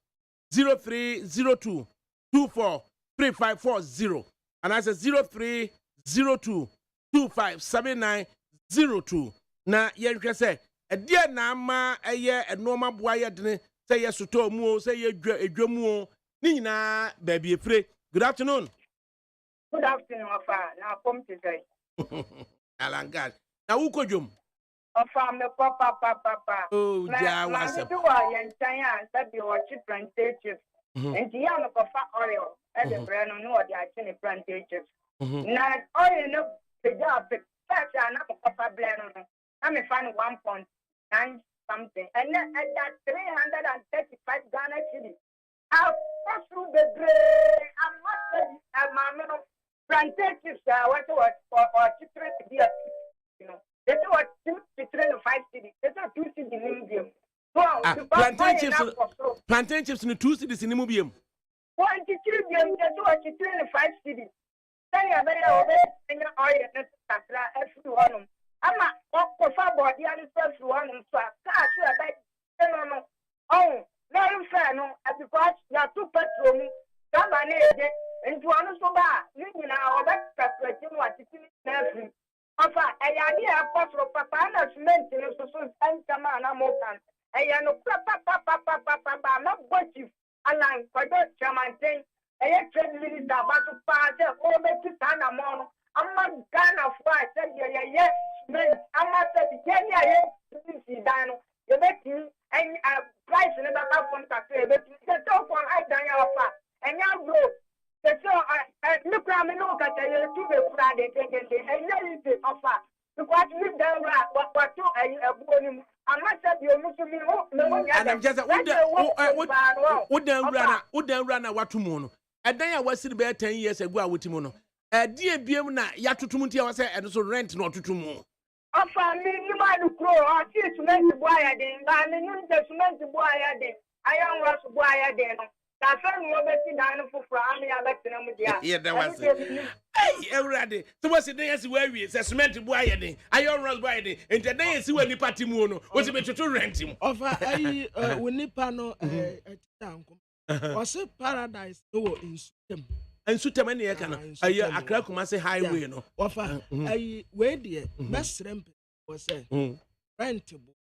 0302 24 3540 and I said 0302 257902. Na yenhwe say e dia na ama eye e normal boy yedene say yes to mu say ye edwamu ni nyina ba bi efre. Good afternoon. Good afternoon, Afa. Now come to say. Alangad. Na wo kodwom. Afa me papa. Oh, ja was. Na do wa yen tan said the watch plantation. And the yam of oil and the brand on what they are in plantation. Now oil no the job such an papa blend. I'm a fan 1.9 something. And then at that 335 Ghana city. I'll pass through the gray. I'm not plantations what or children to be a you know. They do what 2 to 5 cities. They do 2 cities in India. Plantain chips in the 2 cities in Immobium. 23 billion, they do what 5 cities. Then you better obey oil and everyone. I'm not for body and everyone. So I can't oh, very fair, no, because you are too petrol. Somebody and to honest about you know, that's what it is. Enfin, I idea of papa and maintenance and come on, I'm open. I know papa, not what you align for that German thing. I actually minister about to pass over to Tanamon. I'm not gonna fight. Yes, I'm not saying, Dano. You make me and price in the back from Cafe, but you can talk for I done your fat. And now, bro. So, look at me, look at you to the Friday, and you offer. because we down what to a bonim. I must have you to me. And I'm just would then run a watumono. And then I was sitting there 10 years ago with Timono. A dear Biamna, Yatutumuti was and also rent not to more. I found me, you might grow. I see cement boy a day, but I mean, the cement boy a day. I am Russ boy a day. That's why we are down for Frammy. I bet them. Yeah, that was it. Hey, already. So what's the day as where we say cement boy a day? I am Russ boy a day. And today is when the party mono was a bit to rent him. Of I when Nipano at town. Was it paradise? No, in system. And Sutamani, I crack my say highway. No, offer I wait dear, best ramp was said rentable.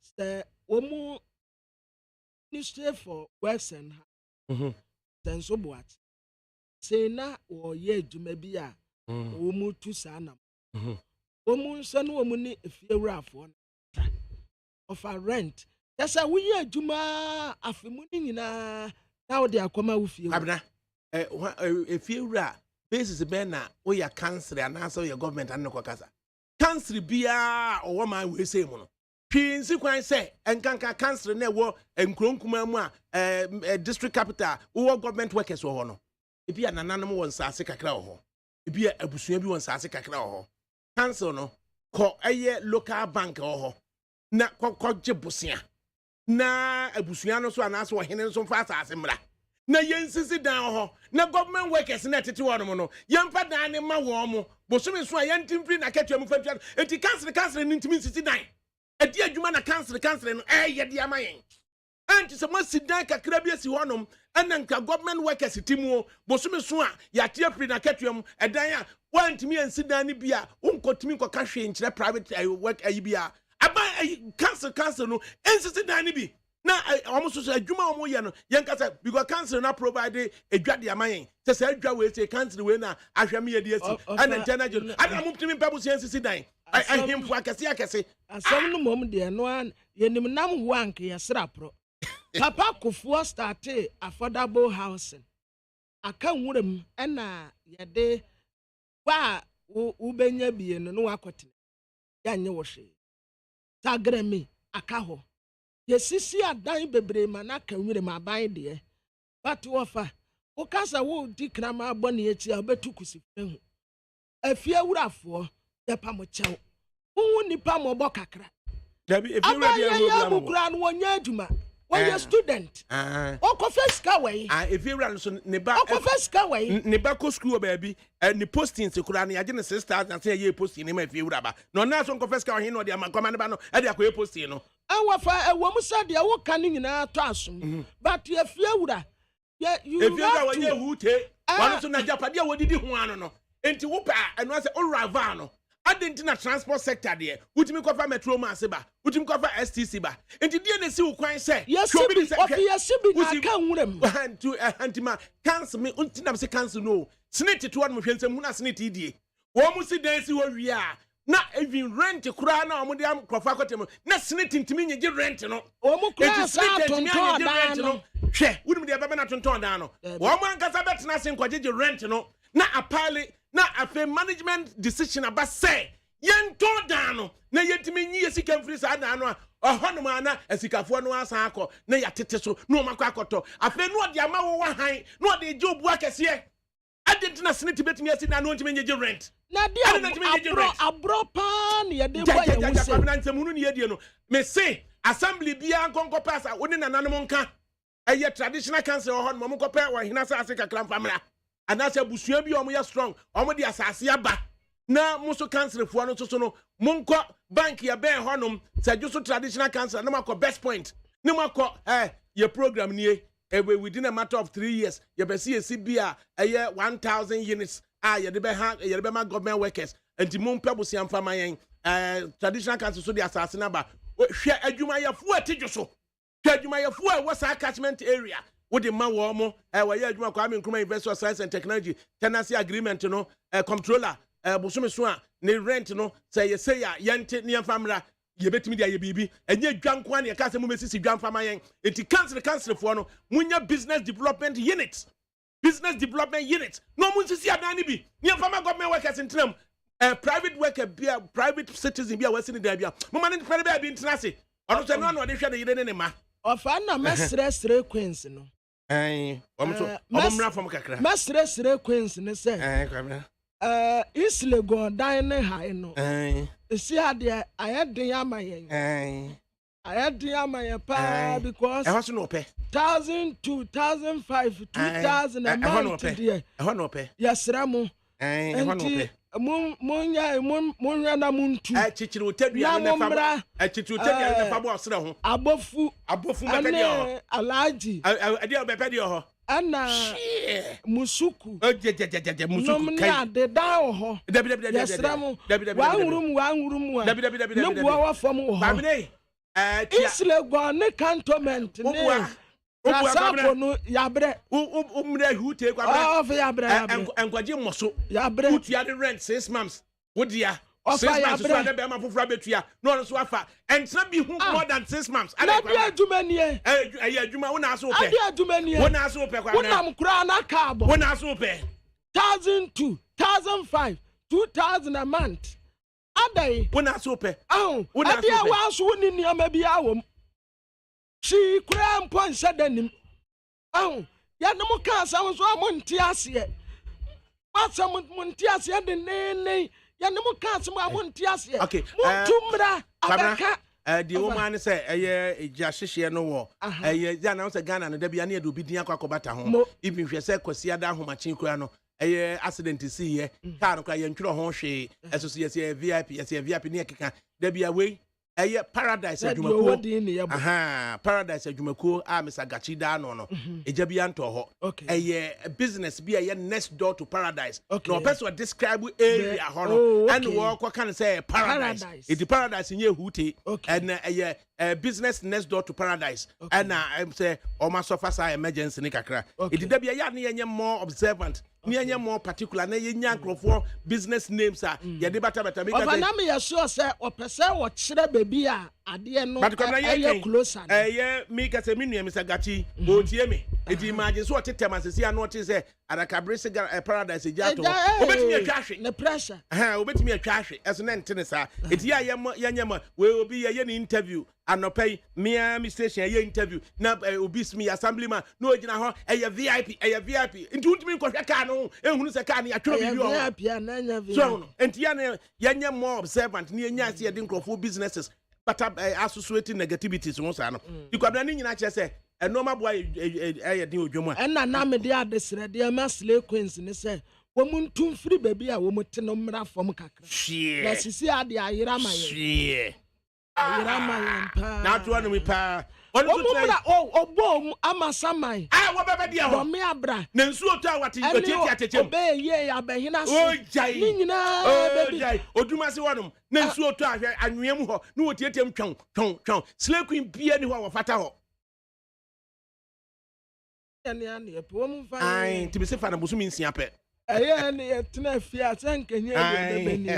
Stay Omo Ministry for Western then so what? Say na or ye Jumebia, Omu to Sanam. Omu son woman if you're rough one of our rent. That's a we Juma after morning now they are coming with you. If you are basis bena or your council and answer your government and no casa. Council bia or woman will say mono. Pinsi kwan say and can't council never and Kronkumama district capital or government workers or no. If you are an animal one sasika crow, if you are a busubi one sasika crow, council no call a local bank or not call Jibusia. Na abusuano so anaso wo hene so fa asase mra na yensisi dan ho na government workers na tete wono no yemfa dan ne ma wo mo bosumi so yentimfri na katua mu fatua enti council ni ntimi sisi dan edi adwuma na council no ye de amayen anti so masidan kakra bi asi honom ana nka government workers timu bosumi so a ya tiafri na katua mu edan a wantimi ensidan ne bia unkotimi nkoka hwe nkire private work ayi bia aba council no insist na ni bi na almost so adwuma omo ye no yen kasa because council na provide edwade amayen se adwa we say council we na ahwem ye de asi ana international ana mutimi pabu se insist dan ahemfu akese asem no mom de no an yenim nam wank ye srapro papa kofuo starte affordable housing aka nwurem na ye de wa ubenya bie no no akote ya nye wo hwe tagremi akaho yesisi adan bebre mana kanwire ma ban de but wofa wo kasa wo di krama abone echi obetu kusifre hu afie wurafo de pamo chew wo nipa mo bo kakra dabi efie wura ya bukura no wonya adwuma when student okofiska wey efie wura so ne ba okofiska wey ne ba ko school baby ni posting se kura ne yaje ne 6000 say ye posting ne ma efie wura ba no na so okofiska ohin no de amakoma ne ba no e de akoye posting no awafa ewom sa de wo kan nyina to asom but efie wura you efie wura wo ye hute wanu so na japade a wodidi ho ano no enti wo pa eno ase orava no adentina transport sector de wutimi kofa metro mass ba wutimi kofa STC ba enti die ne si wo kwan se shobi na ka nwuram antima cancel me untinam se cancel no snit to one mo hwensem hu na snit die wo mu si dan si wo wi a na even rent kura na omo de am kofa kotem na snit ntimi nyege rent no o mu kura sa tonton dan no hwe wunim de baba na tonton dan no wo mu ankasa betena se nkwajeje rent no na apale na afe management decision aba say yenton dan no na yentimi nyi esika mfiri sa dan no a hono ma na esikafo no asan akọ na yatete so na o makọ akoto afe no de ama wo han no de je obu akese adentina sniti betimi asi na no ntimi nyeje rent na dia abro pa na ye de boy ye wuse na ntemu ne ye die no me say assembly bia nkonko pass a woni nananom nka eye traditional council ho no mo nkopa wa hina sa ase kakra mfamra anasa busua bi omo ya strong omo de asase aba na muso council fo no so no monko bank ya ben honom sajuso traditional council na makọ best point na makọ your program nie within a matter of 3 years you be see CBA 1000 units ye de be ha ye de be ma government workers and mompa busia mfama yen traditional council so de asase na ba hwe adwuma ya fu atidwo hwe adwuma ya fu a wasa catchment area with the man womo we ya adwuma kwa Nkrumah University of Science and Technology tenancy agreement no controller busumi so a ne rent no say ya yente ne famra ye betimi dia ye bibi enye dwanko an ye ka se mu mesisi dwanfa mayen enti council for no munya business development unit no mu sisi adan ni bi ne fama government workers intram private worker be a private citizen be a western there be a mama ne pere be internase ono se no de hwe de yire ne ma ofa na mesre queens no omra from kakra mesre queens ne say kwabna isle go dan ne hai no si ade ayeden amayen ayeden amayen pa because e so no pe 1000 2005 2000 a month there no pe yesra mu Munya na muntu chichiri otadua ne fa chichiri otadua ne fa bo osre ho abofu maka de ho alaji ade obepɛ de ho ana musuku musuku kai de da ho yesra mu wanwurum ne bua wa fam ho babne isle go ne cantonment ne Sapo no yabre umre hute kwabra of yabre enkwaje moso yabre utua the rent 6 months wodia 6 months so na be ma fofura betua no so afa entra bi hu more than 6 months na bi adwumanie adwuma wona aso pe adwumanie wona aso pe kwabra wonam kura na kaabo wona aso pe 1002 1005 2000 a month adai wona aso pe wona aso pe adia wa so ni niam bi awom she kura mpon sedanim ya no muka asam so amonti ase asam monti ase de ne ya no muka asam amonti ase montumra abaka the woman say eja hihye no wo ya na say Ghana no da bia na do bi din akwa ho even hwe say kwasi ada ahomachin kura no accident see here car no kwa ye ntwiro ho hwe eso so ye VIP ne keka da bia we paradise adwumakuo paradise adwumakuo Mr. Gachi da no eja bia nto ho business bia next door to paradise no person describe area ho no and wo kwa kan say paradise it paradise nye hute and business next door to paradise and I'm say o ma suffer say emergency ni kakra it da bia ya ne yenye more observant ni yenye more particular na yenya nkrofo business names ye de bata make of na me sure say o pese wo kire baby a ade no closer me ka say me nua Mr. Gachi o tie me it imagine so tetem asesi anu ote say adakabri cigar paradise jato obetimi atwa hwe na pressure obetimi atwa hwe eso na ntene sa it ya yanyama we obi ye ni interview anopai me station ye interview na obi smi assemblyman no ogina ho VIP nti untimi nkwohwe ka no ehunu se ka na atwa bibi o VIP na nya VIP so enti ya na yanya more observant ni enya se ye de nkrofo businesses but associating negativities won sa no ikwabra ni nyina che se enoma boy din odwomu na me de adesre de masle queens ni se wo muntum free baby a wo mute no mra fom kakra na sisi ade ayira maye ayira maye pa na to anu mi pa obom amasamai wo bebe dia ho me abra na nsu otu awati otieti atechem obe ye ya behina se ni nyina baby oduma se wonom na nsu otu ahwe anwem ho na otietem twon slay queen bia ni ho wofata ho ene epo mu fa ai tibi se fa na bosu mi nsia pe ne etna fia sankenye de beni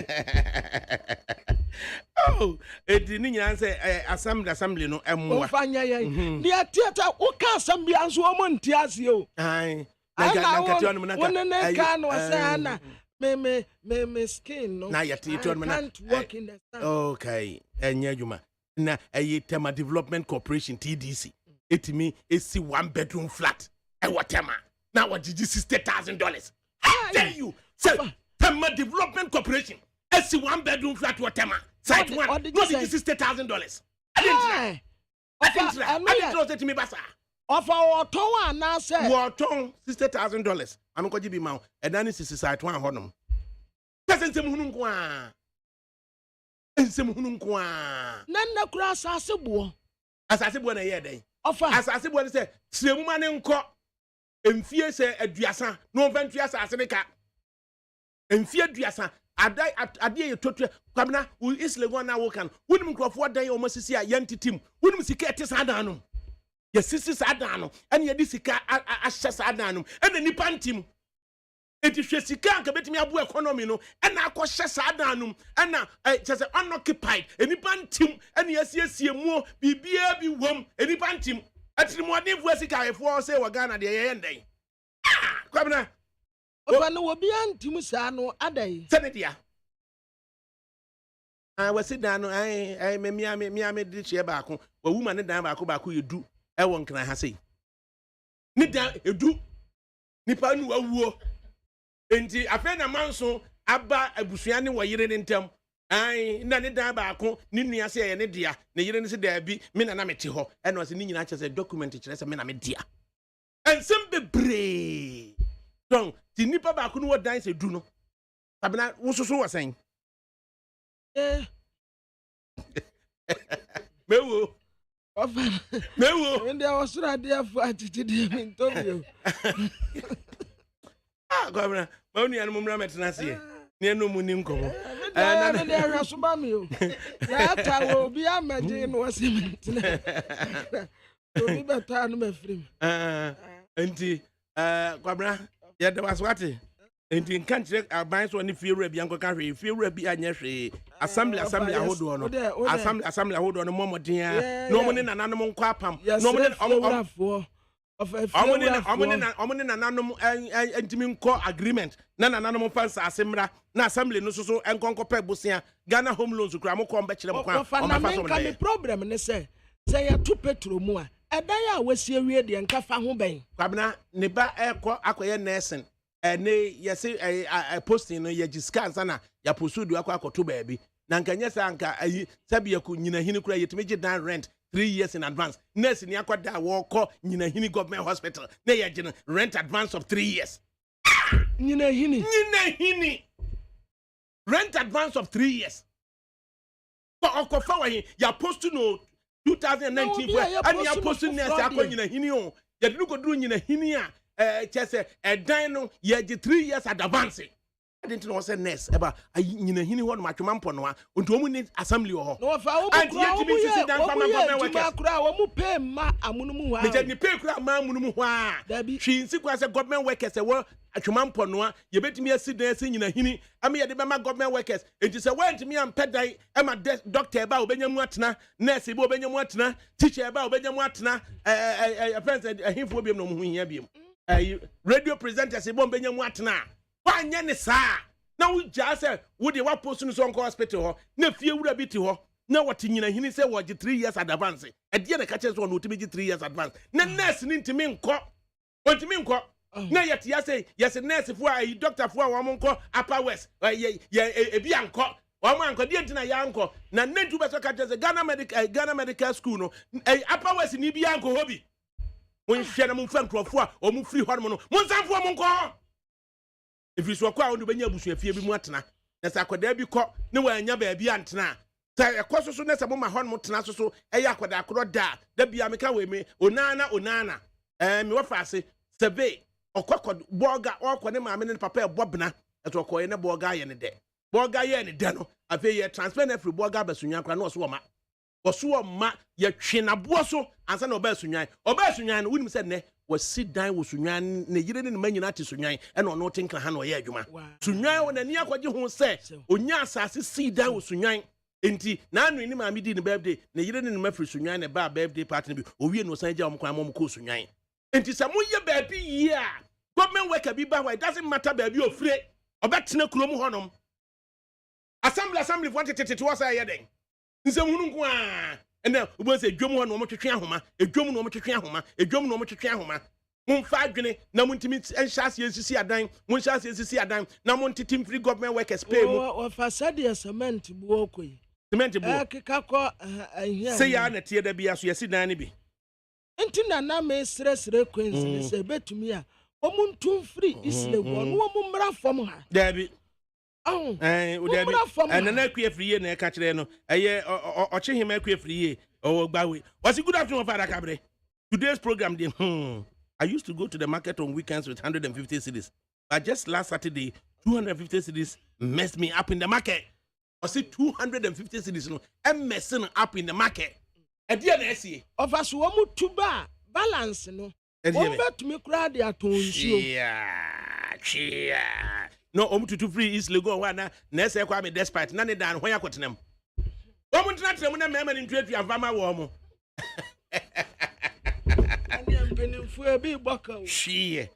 edi ni nyina se assembly no emwa fanya ye ni atiata wo ka assembly anso o monti ase o ai na nkati onu na wonne ka no sana me skin no na yati to onu na can't work in the sun okay enye juma na Tema Development Corporation TDC etimi esi 1 bedroom flat whatever now what did you $60,000 I tell you say Tema Development Corporation esi 1 bedroom flat whatever site one no did you $60,000 I didn't say to me basa of our town na say waton $60,000 am ko jibi ma e dan sisi site one honom pese nsem hunu nko a na kura asase bo na ye den ofa asase bo say siremu ma ne nko emfie se aduasa no ventu asase ne ka emfie aduasa ade ye totu kwabna isle go na wo kan wonim nkrofo dan o masisi a yantitim wonim sika ete sadan no ye sisi sadan no ene ye di sika ahye sadan no ene nipa ntim eti hwe sika anka betimi abo economy no ene akohye sadan no ena chese unoccupied enipa ntim ene yesiesie mu bibia bi wom enipa ntim atrimodinfo sika efo se wa Ghana de ye ndai kwabna ofa no obi antim sa no adai senedia I was sit down I me di share back we woman ne dan back you do e won kan ha sei ni dan edu nipa nu awuo enti afa na manso aba abusua ne wo yire ne ntem ai na ne dan baako ni nua se ye ne dia ne yire ne se da bi me na mete ho e no se ni nyina che se document kire se me na me dia ensem bebre don ti nipa baako no wo dan se du no abena wo soso wo sen mewo Ndi awasura dia fu atiti dia mintovio. Governor, mauni anu mumra metena sie. Ni enu muni nkomo. Na ndi ahwasuba mi o. Ya ta wo bi amaje no wase metena. Obi beta anu mafrim. Enti governor, ya de waswate. Enti nkanchire aban so ni fiewura bi anko ka hwe fiewura bi anya hwe assembly ahodo no assembly ahodo no momoden a no mo ne nananom nkọ apam no mo ne omone nananom antimi nkọ agreement na nananom fansa asemra na assembly no so enkonko pe bosia Ghana home loans kura mo ko mbekire mo kwa o ma fa so me problem ne say ya tu petro mu a edan a wasie wie de nka fa ho ben kwabena ne ba ekọ akoye nursing ne yesi posting no ye giscan sana ya posudu akoto baabi na nkanya sa anka ayi sabi yaku nyina hini kura yetime dan rent 3 years in advance nurse ni akoda wo ko nyina hini government hospital na ye gina rent advance of 3 years nyina hini rent advance of 3 years ko okofa wa hi ya post no 2019 for ani ya post nurse akọ nyina hini o ya duko duru nyina hini a chese dan no ye 3 years advance I didn't know say nurse eba nyina hini ho no matwema mpo no a onto mu ni assembly ho no fa wo kura dan fa ma government kura wo mu pay ma amunum ho a me ni pay kura ma amunum ho a hwi nsi kwa say government workers wo atwema mpo no a ye betimi asidan ase nyina hini am ye de be ma government workers enti say wantimi am pedai e ma doctor eba obenyamu atena nurse eba obenyamu atena teacher eba obenyamu atena friends ahimfo biem no mu ho hia biem radio presenters eba obenyamu atena wanya ne saa na wugya se wo de wa post no so nko hospital ho na fie wura bi ti ho na wote nyina hini se wo ge 3 years advance e de na ka che so no timi ge 3 years advance na nurse ni ntimi nko ontimi nko na yet ya say yes nurse fu a doctor fu a wo nko upper west ye ebi anko wo mo anko de ntina ya anko na nentu be so ka che se Ghana medical school no upper west ni bi anko hobi mun hwe na mun fa nkrofo a o mu free ho no mun sanfo mo nko if you swakwa on benya abusuafie bi mu atena na sa akoda bi kọ ne wanya ba bi antena sa ekoso so na sa mo ma hon mo tena so eya akoda akoro da bia meka we me onana me wa faase sebe okokọ boga okọ ne maame ne papa ebobna eto okoye ne boga ye ne de no afi ye transfer na free boga basunyan kra na oso ma ye twe na bo so ansa na obasunyan no wunim se ne wasi dan wo sunyan ne yire ne manyina te sunyan e no no tinka ha no ye adwuma sunyan wona ni akwaje ho se onya asase si dan wo sunyan enti na anu ni maame di ne birthday ne yire ne mafri sunyan ne ba birthday party bi owie no san ja mo kwan mo ko sunyan enti se mo ye ba bi yi a government worker bi ba why doesn't matter ba bi ofre obetena kurom honom assembly wanted was say den nsem hunu nko a ena ubo se dwom ho no mo twetwe ahoma edwom no mo twetwe ahoma mumfa adwene na muntimi enhyase ensisi adan munhyase ensisi adan na muntitim free government workers pay mu o fasade cement bu okoi cement bu akekakọ ahia se ya na tie da bia so yesi dan ne bi entina na me sresre queens se betumi a omuntum free isle wo no mo mra fom ha dabi oh udabi na akue free na ka kire no eye ochehima akue free o gbawe what's good afternoon for ADAKABRI today's program I used to go to the market on weekends with 150 cedis but just last Saturday 250 cedis messed me up in the market I see 250 cedis no messing up in the market e dia na esi ofaso wo mutuba balance no wo betumi kura de atonsuo chia no omututu free is lego wana na ese kwa me despite na ne dan ho yakotenam wo muntena trem na mema ni ntwetwe avama wo mo ani ampenimfu e bi baka chia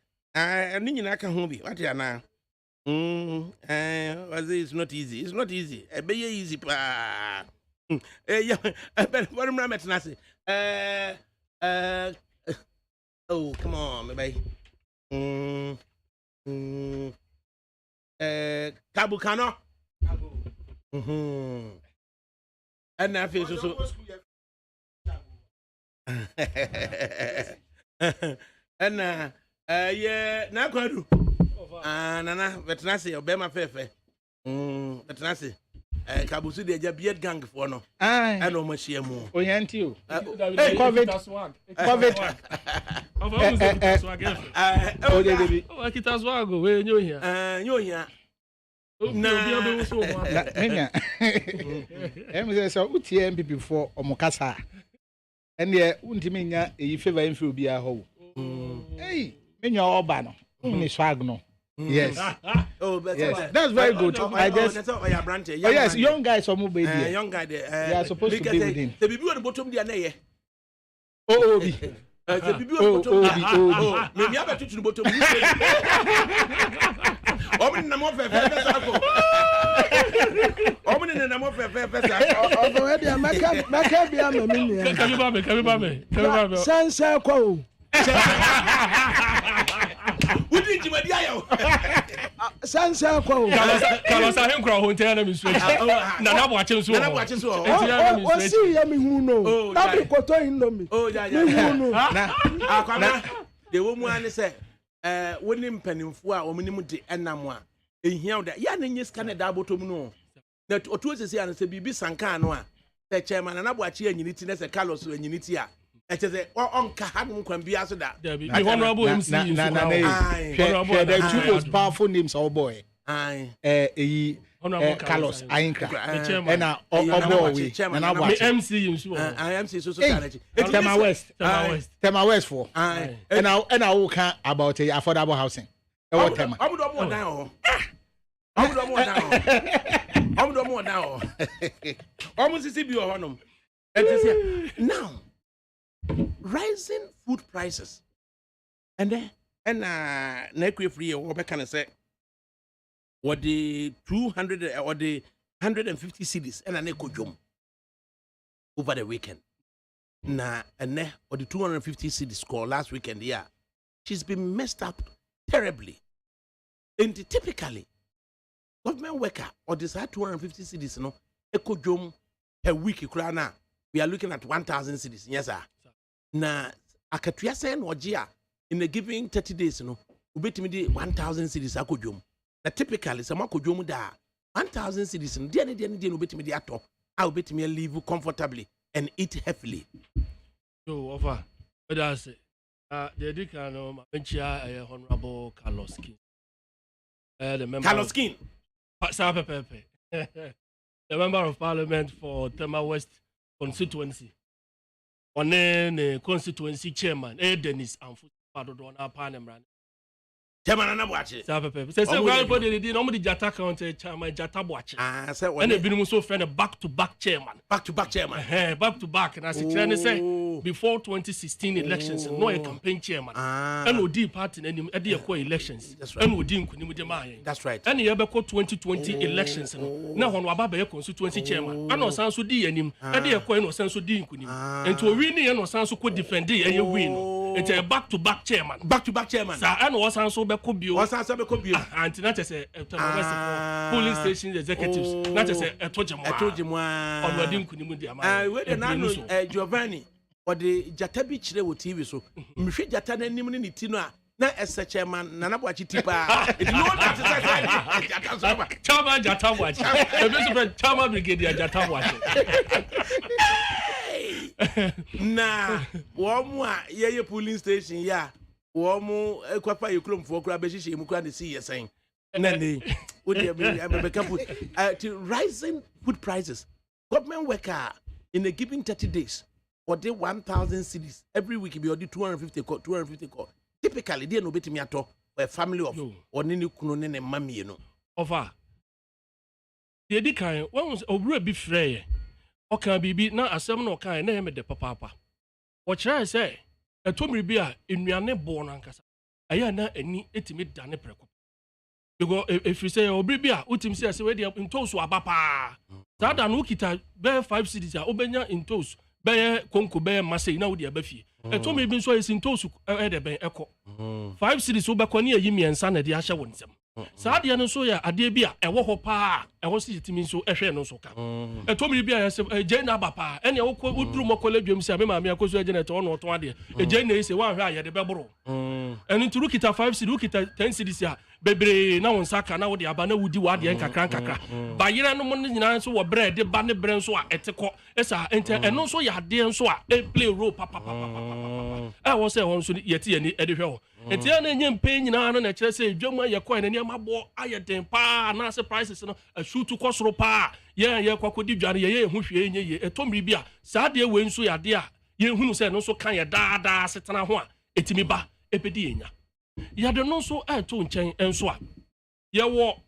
ni nyina ka ho bi wate ana It's not easy. It's not easy. Be easy pa. Yeah, what am I meant oh, come on, baby. Kabukano. And I feel so. And yeah, now go do. Nana, vetenasi, obema fefe. Vetenasi. Kabusu de jabiet gang for no. I know much here more. Oyanti you. COVID. Oh, baby. Oh, I can't swag away. You here? You here? No, so Menya. So utie MPP for omokasa. And yeah, untiminya e favor info bia ho. Hey, menya oba no. Ni swag no. Yes. Oh, yes. That's very good. I guess. Yes, young guys are more baby. Young guy there. They are supposed to be with him. The baby on the bottom there, nay. Oh, the baby on the bottom. Oh, maybe I better to the bottom. Omen na mo fe fe sako. Omen na mo fe fe sako. Ogo e dia maka bia ma mi nia. Kabi ba me. Sansa kwa. Wudi jimadi ayo. Sansa kwa. Kalosa hen kra ho ntia na mi so. Na na bo ache so. Na bo ache so. O si ya mi hu no. Na bi koto yin no mi. Oh ja. Na akwana de wo mu ane se woni mpanimfo a omunim de enam a ehia da ya na nyes Canada abotom no na otu osisi an se bibi sanka no a se chairman na boachi anyiniti na se Carlos anyiniti a eteze onka hanum kwan bia so da the honorable MC the two most powerful names of boy Carlos Ainkra and Obowe and our MC MC so Tema West for and I will can about affordable housing. What Tema? I'm now. Almost see you on now. Rising food prices. And then na free or can I say what the 200 or the 150 cities and an eco jom over the weekend. Na and or the 250 cities score last weekend, yeah. She's been messed up terribly. And typically, government worker or this 250 cities, no, eco jom per week, we are looking at 1,000 cities. Yes, sir. Na akatuya sen wajia in the giving 30 days, no, ubeti 1,000 cities eco jom. Na typically, some eco jom da 1,000 cities, and then ubeti ato, I ubeti me live comfortably and eat heavily. So, offer, but I say, the Dicano, Honorable Carlos King. The member Carlos King. The member of Parliament for Tema West constituency. On the constituency chairman, Dennis and Football Parliament. Chairman and watch it. Say, nobody did normally Jata County chairman Jata watch. Said when they've been so friend back to back chairman. Back to back chairman. Back to back. And as I say, before 2016 elections, no a campaign chairman. And we did part in any elections. That's right. And we didn't. That's right. And you ever 2020 elections. Now on Wababa constituency chairman. And no sense to D and him. And the equine no sense to D. And to win, and no sense to defend and you win. It's a back to back chairman. Back to back chairman. And was also could be what's answer could be and not just a polling station executives, not just a told you on wedding Kunimudia. Where the Giovanni or the Jata Beach there with TV so Michi Jata and Nimini Tina. Na as a chairman, Nana Wachitipa. It's not that Chama Jata watch. Chama Brigadier Jata watch. Nah, one more, yeah, polling station, yeah. Womu ekwapa yeklom for kura behishi mukura de see saying nane would to rising food prices. Government worker in a given 30 days or they 1,000 cities every week be 250 call. Typically they no betimi ato a family of or nini kunu ne mami you know. Over the edikan once obru be frey o kan bibi na asem no kan na me de papa o try say a tomri bia enuane bo no ankasa aya na ani etimi dane preko because if you say obibia utim say we dey into so abapa that dan ukita be 5 cities a obenya into be konko be masai na wo dey abafie eto me bi so is into so e dey ben ekọ 5 cities wo be kọ ne yi miensa na dey ahye wonsem saa de no so ya ade bi a ewo ho pa ewo si timi so ehwe no so ka eto me bi a je na abapa ene wo ko uduru mokole dwem si abema me akoso je na eto no to ade je na ese wa hwe a ye de beboro enu turu kita 5 cities ukita 10 cities a bebre na won saka na wo de aba na wudi wa de nkakra ba yira no mo nyina so wo bread de ba ne bre so a eteko esa ente eno so ya de so a play role papa wo se won so yeti ye ni e de hwe ho enti na enye mpe nyina no na kire se dwom ye coin na mabo aye den pa na se prices no a shoot to kosoro pa ye kwakodi dware ye hu hwe enye ye etomri bi a saa de we nso ya de a ye hunu se no so kan ye daada setena ho a etimi ba epedi enya ya de no so to nchen enso a ye wo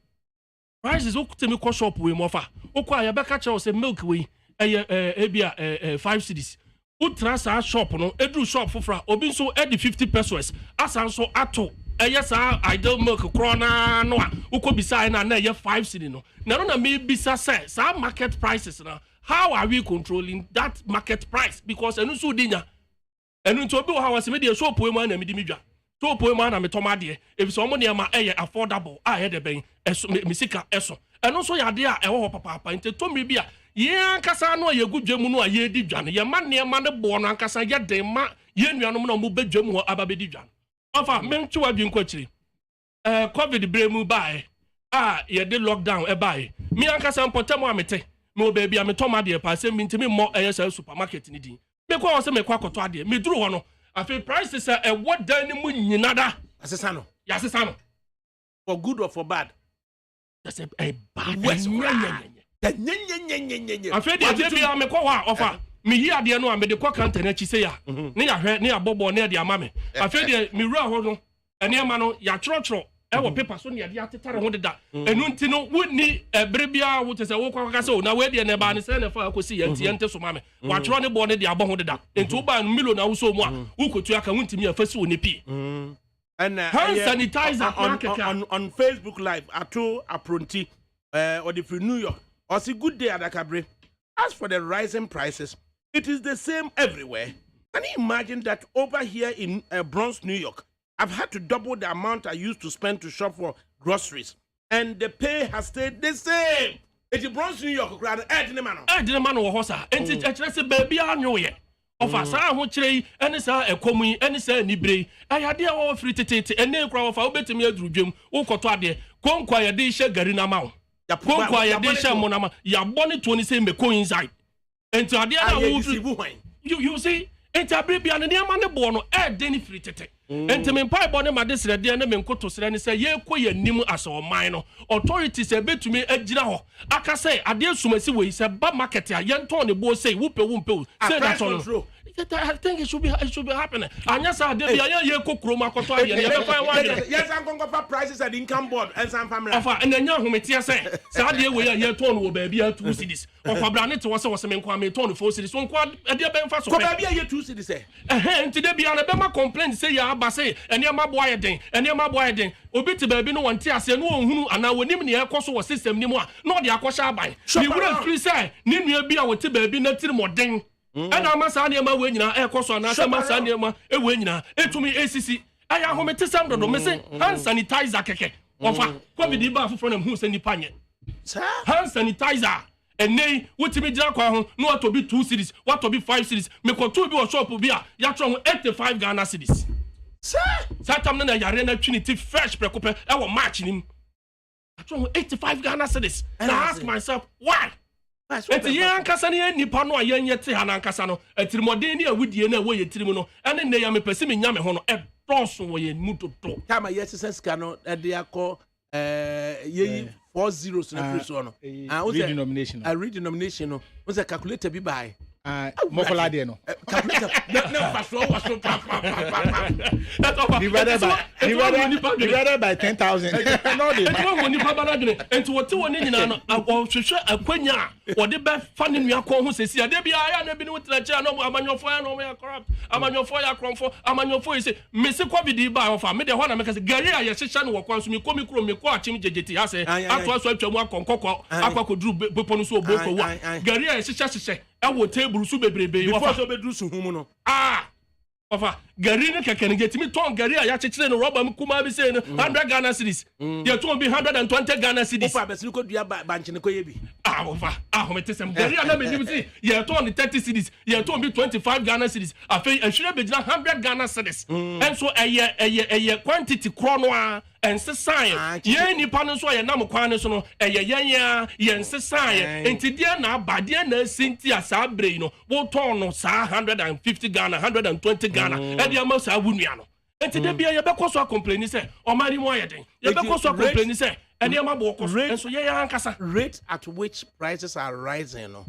prices okutemi ko shop we mofa okwa ya beka che se milk we ebia 5 cities utra sa shop no edru shop fofra obi nso edi 50 pesos asa nso ato sa ideal milk krona no a ukobisa na ye 5 cedi no na me bisa say sa market prices na how are we controlling that market price because enu so dinya enu to bi wo ha wase me de shop we mu na me di midwa shop we mu na me tomade if so mo ne ma affordable he de ben me sika eso enu so ya de a ewo papa inte to me bi a ye ankasa no ye gudwemu no a ye di dwane ye ma ne ma ne bo no ankasa ye den ma ye nuanom no mo bedwemu ho ababedi dwane ofa mentu wadwen kwachiri covid bremu bae ye de lockdown bae mi ankasa mpotam amete me obabi ametomade pa se mi ntimi mo sa supermarket ni din me kwa se me kwa koto ade me duru ho no afi prices wodan ni mu nyinada asesa no ya asesa no for good or for bad that's a bad nyenyenyenyenyenyenye afi de bi me kwa wa ofa me yi ade no a me de kwa kanta na chi se ya ne ya hwe ne ya bobo ne de ama me afi de me wura ho no ene ma no ya chorotro wo paper so ne de atetare ho deda enu nti no woni ebre bia wo tese wo kwa se na we de ne ba ne se ne fa akosi yanti yente so ma me wa choro ne bo ne de abo ho deda enti wo ba milo na wo so mu a wo kotu aka wontimi afasi wo ne pi and hand sanitizer on Facebook live ato apronti or the New York or see good day ADAKABRI. As for the rising prices, it is the same everywhere. Can you imagine that over here in Bronx, New York, I've had to double the amount I used to spend to shop for groceries, and the pay has stayed the same. It's Bronx, New York, baby, I know ye. Ofa sa ho kire ene sa ekomu ene sa nibre ayade a wo free tete ene kura wo fa obetimi adurudwem wo koto ade konkwa ye de hye gari na ma wo ya konkwa ye de hye mo na ma ya bone to ni say me ko inside enti ade na wo you see enti abrebia ne ma ne bo no de ni free tete enti me pai bo ne ma de srede ne me nkoto sre ne say ye ko ye nim aso man no authorities e betumi agira ho aka say ade sumasi we say ba market a ye nton ne bo say wo pe say that on I think it should be happening. Anya sa de bia ye kokro makoto ade ne be fa wa de yes am gongo for prices at income board and some family ofa enanya hometia say sa de we ye ton wo ba bia 2 cities ofa bra ne te wo se me nkwa me ton 4 cities so nkwa ade be mfa so ko ba bia ye 2 cities say enti de bia na be ma complaint say ya aba say ene ma boy den obi te ba bi no wonte ase no ohunu ana wonim ne ekoso wo system ni mu a no de akosha aban ni wura free say ni nua bi a wote ba bi na tiri modern ena amasa ne ma we nyina ekoso na amasa ne ma we nyina etumi ACC aya homete sam dodo me say hand sanitizer keke ofa covid ba foforo na hu se nipa nye hand sanitizer enei wotimi gira kwa ho no wato bi 2 cities wato bi 5 cities me ko to bi o shop bi a ya tro ho 85 Ghana cities satam na yare na trinity fresh prekope e wo match nim I tro ho 85 Ghana cities and I ask myself why eti ye ankasa ne nipa no a ye nyete ha na ankasa no etirimodin ne awudie na wo ye tirim no ene ne ya me pese me nya me ho no e dɔso wo ye mu toto kama ye sesika no e de akɔ ye 40 na free so no redenomination a redenomination no was a calculator bi buy Mokola de no. Divided by 10,000. No, they won nipa baradwene enti wote woni nyina no ahwehwe akwanya wode be fa ne nua ko ho sesi ade bia ya na bi ne wotira cha no amanyofo ya no ya corrupt amanyofo ya kromfo amanyofo yi se mesi covid ba ofa me de ho na me kase gari a ye hyehyɛ no wokwan so me komi kuro me ko achim jejeti ha se ato aso atwamu akonkoko akwakoduru bepo no so oboko wa gari a ye hyehyɛ ewo table so bebrebe before so beduru so hu mu no ofa gari ne keke ne getimi ton gari a ya kyekere no rubber mu kuma bi say no 100 Ghana cedis ye ton bi 120 Ghana cedis ofa besini ko dua banche ne ko ye bi ofa hometesem gari a na menim si ye ton 30 cedis ye ton bi 25 Ghana cedis afei ahwire begina 100 Ghana cedis enso eye quantity kro no a ense science ye nipa no so ye nam kwan so no eye yenya ye ense science enti dia na abade na sinti asa brei no wo ton no sa 150 Ghana 120 Ghana e dia ma sa wunua no enti de bia ye be koso complain say o mari mo ayeden ye be koso complain say e dia ma bo koso enso ye ya ankasa rate at which prices are rising no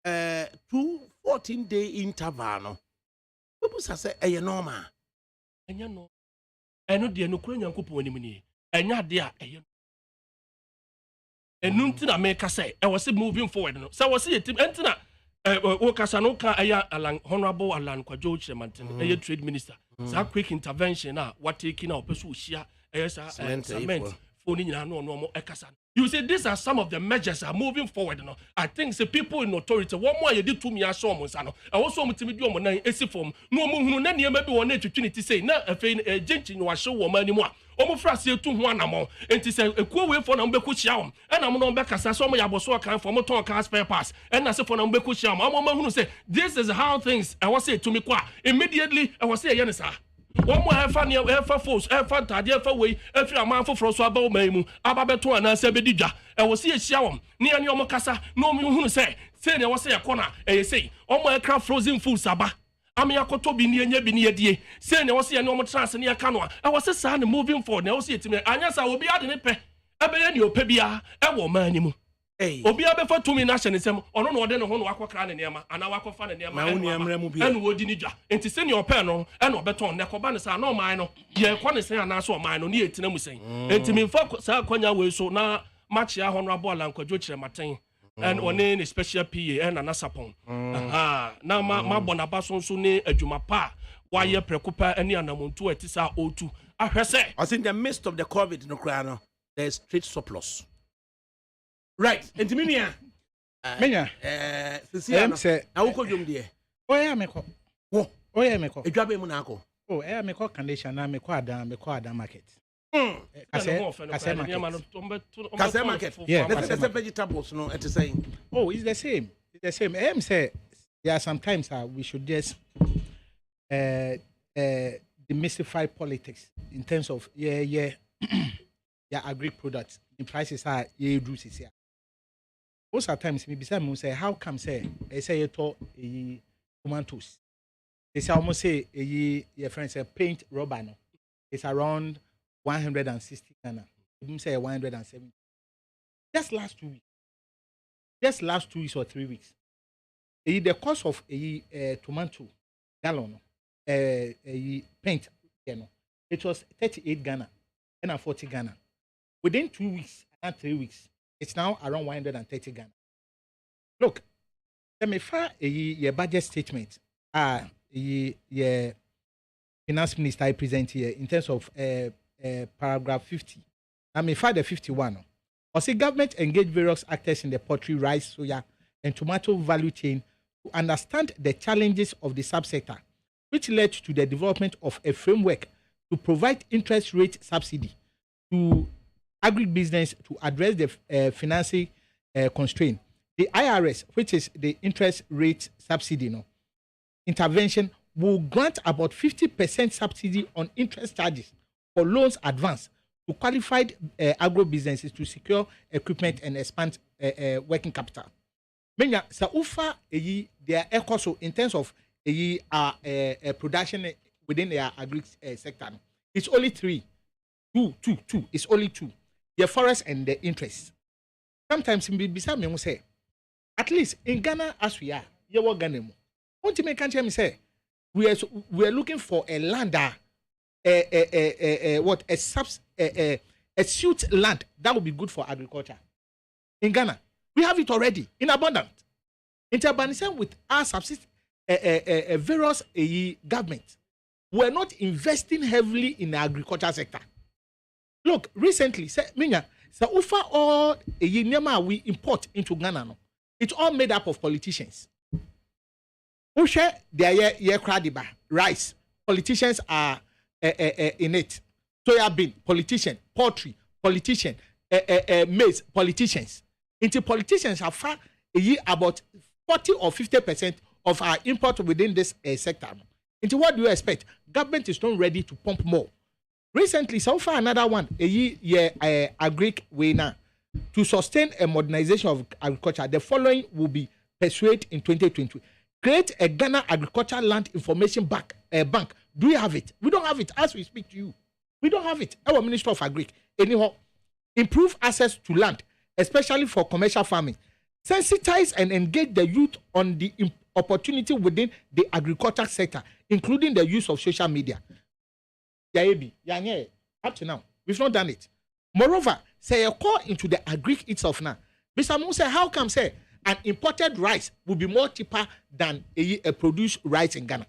14-day interval no people say e normal enya no eno de no kura nyankopon anim ni enya de a eye enu ntina me ka say e was moving forward no say was yetim entina o kasa no ka aya Alan Honorable Alan Kwadwo Chiremanten eye trade minister sa quick intervention na what taking na opeso ohia eye sa cement for ni nyina no mo ekasa. You see, these are some of the measures are moving forward. You know, I think the people in authority, one more you did to me, I saw Monsano. I also want to do on my AC form. No more, maybe one opportunity say, no, a gentle was show woman anymore. Almost fast here to one more. And to say a cool way for number Kusham. And I'm not back as I saw my Aboso account for motor car spare parts. And I said for number Kusham. I'm a man who say, this is how things I was say to me. Immediately, I was say, Yanisa. One more ever force, ever tadi, ever way, every amount for Frosso about Memu, Ababeto and Ansebedija. I was here shawm, near Yomokasa, no me who say I was say a corner, and say, all my craft frozen food saba. Amiakoto be near Yebini, saying I was here no more chance near Canoa. I was a son moving forward, now see it to me, and yes, I will be adding a pay. Abe your pebia, a woman. Obi abefa tumi na hyene nsem ono no ode ne ho no akokra ne nema ana wakofa ne nema enu wodi ni dwa enti se ne ope no ena obeton ne koba ne sa na oman no ye kwa ne sen ana so oman no ne etina mu sen enti memfa sa kwanya we so na match ya Honorable Alan Kwadwo Chiremanten and one ne special PA and na sapon na ma bona baso so ne adwuma pa wa ye prekopa ene anamontu etisa O2 ahwese I think in the midst of the COVID no kra no there's trade surplus. Right, and to me, Menya, say, I will call you there. Oh, yeah, Meko. Oh, yeah, Meko. A job in Monaco. Oh, yeah, Meko condition, I'm a quadam market. Casse market. Yeah, that's the vegetables, no, at the same. Oh, it's the same. It's the same. I say, yeah, sometimes we should just demystify politics in terms of, yeah, agri products. The prices are, yeah, juices here. Most of the times, maybe some say, how come say, I say you talk tomatoes. They say almost say your friends say paint rubber no. It's around 160 Ghana. Even say 170. Just last 2 weeks or 3 weeks. The cost of a tomato gallon, paint, you know, it was 38 Ghana and 40 Ghana. Within 2 weeks and 3 weeks, it's now around 130 Ghana. Look, let me file a budget statement. Your finance minister I present here in terms of paragraph 50. I may file the 51. Or say government engage various actors in the poultry, rice, soya, and tomato value chain to understand the challenges of the subsector, which led to the development of a framework to provide interest rate subsidy to agribusiness to address the financing constraint. The IRS, which is the interest rate subsidy, intervention, will grant about 50% subsidy on interest charges for loans advanced to qualified agro businesses to secure equipment and expand working capital. Menya sa ufa their ecoso in terms of production within the agri sector. It's only two. It's only two. The forest and the interest. Sometimes in Bisa me say, at least in Ghana as we are, ye wo Ghana mu. Won't you make me say we are looking for a land a suit land that would be good for agriculture. In Ghana, we have it already in abundance. In Tabanism with our various governments, we're not investing heavily in the agriculture sector. Look, recently, ufa all we import into Ghana, no, it's all made up of politicians. Who share their credible rice? Politicians are in it. Soya bean, politician, poultry, politician, maize, politicians. Into politicians have found about 40 or 50% of our import within this sector. Into what do you expect? Government is not ready to pump more. Recently, so far another one, agric way now to sustain a modernization of agriculture. The following will be persuaded in 2020. Create a Ghana Agriculture Land Information Bank. Do you have it? We don't have it as we speak to you. We don't have it. Our Minister of Agric. Anyhow, improve access to land, especially for commercial farming. Sensitize and engage the youth on the opportunity within the agriculture sector, including the use of social media. Up to now, we've not done it. Moreover, say a call into the agric itself now. Mr. Musa, how come say an imported rice will be more cheaper than a produced rice in Ghana?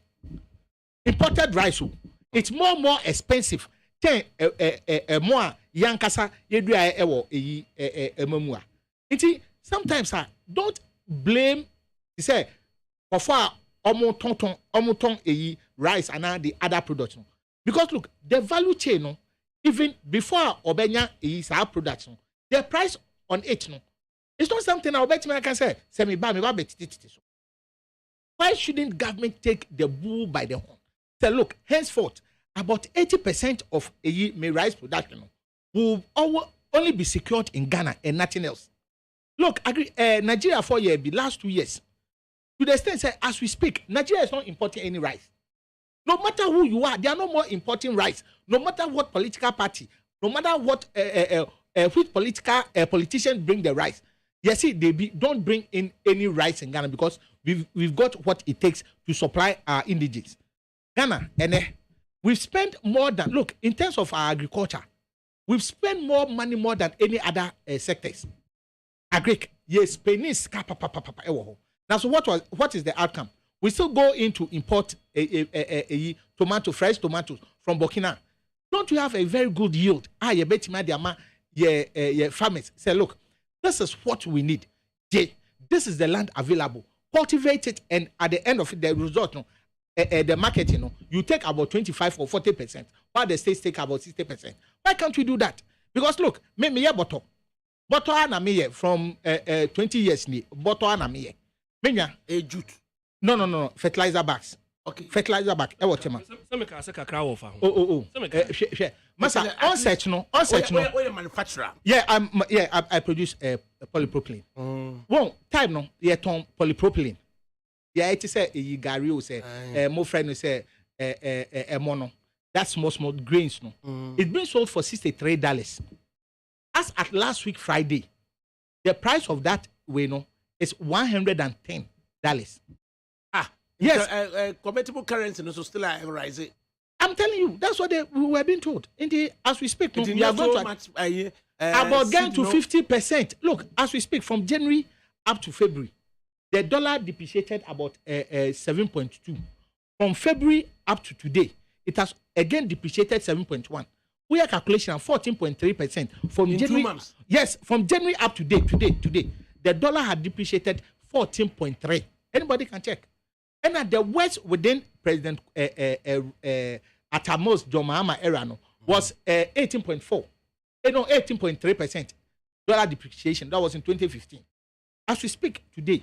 Imported rice, it's more expensive. More yankasa yedua ewo emamua. Sometimes don't blame say for omoton rice and the other products. Because look, the value chain even before obenya our production, the price on it it's not something I bet me I can say me bet. Why shouldn't government take the bull by the horn? Say look, henceforth about 80% of my rice production will only be secured in Ghana and nothing else. Look, Nigeria for the last 2 years, to the extent that as we speak, Nigeria is not importing any rice. No matter who you are, they are no more importing rice. No matter what political party, no matter what which politician bring the rice. You see, don't bring in any rice in Ghana because we've got what it takes to supply our indigenous. Ghana, we've spent more than, look, in terms of our agriculture, we've spent more money more than any other sectors. Agric, yes, penis, now, so what is the outcome? We still go into import fresh tomatoes from Burkina. Don't you have a very good yield? You bet me farmers say, look, this is what we need. This is the land available. Cultivate it, and at the end of it, the result, the market, you take about 25 or 40%, while the states take about 60%. Why can't we do that? Because look, me bottle ana me from 20 years ni bottle ana me. Menya a jute. No. Fertilizer bags. Okay. Fertilizer bag. E what ma? Some can say kakra wo fa. Oh. Share. Masa on search no. Where manufacturer? Yeah, I produce polypropylene. One time no, yeah ton polypropylene. Yeah, it say e gari o say mo friend no say mono. That's small grains no. It's been sold for $63. As at last week Friday, the price of that way no is $110. Yes, convertible currency no so still rising. I'm telling you, that's what we were being told. As we speak, we are going to much, about getting to 50%. Look, as we speak, from January up to February, the dollar depreciated about 7.2. From February up to today, it has again depreciated 7.1. We are calculating 14.3% from in January. 2 months. Yes, from January up to today, the dollar had depreciated 14.3. Anybody can check. And at the worst within President Atamos John Mahama era was 18.4. 18.3% dollar depreciation. That was in 2015. As we speak today,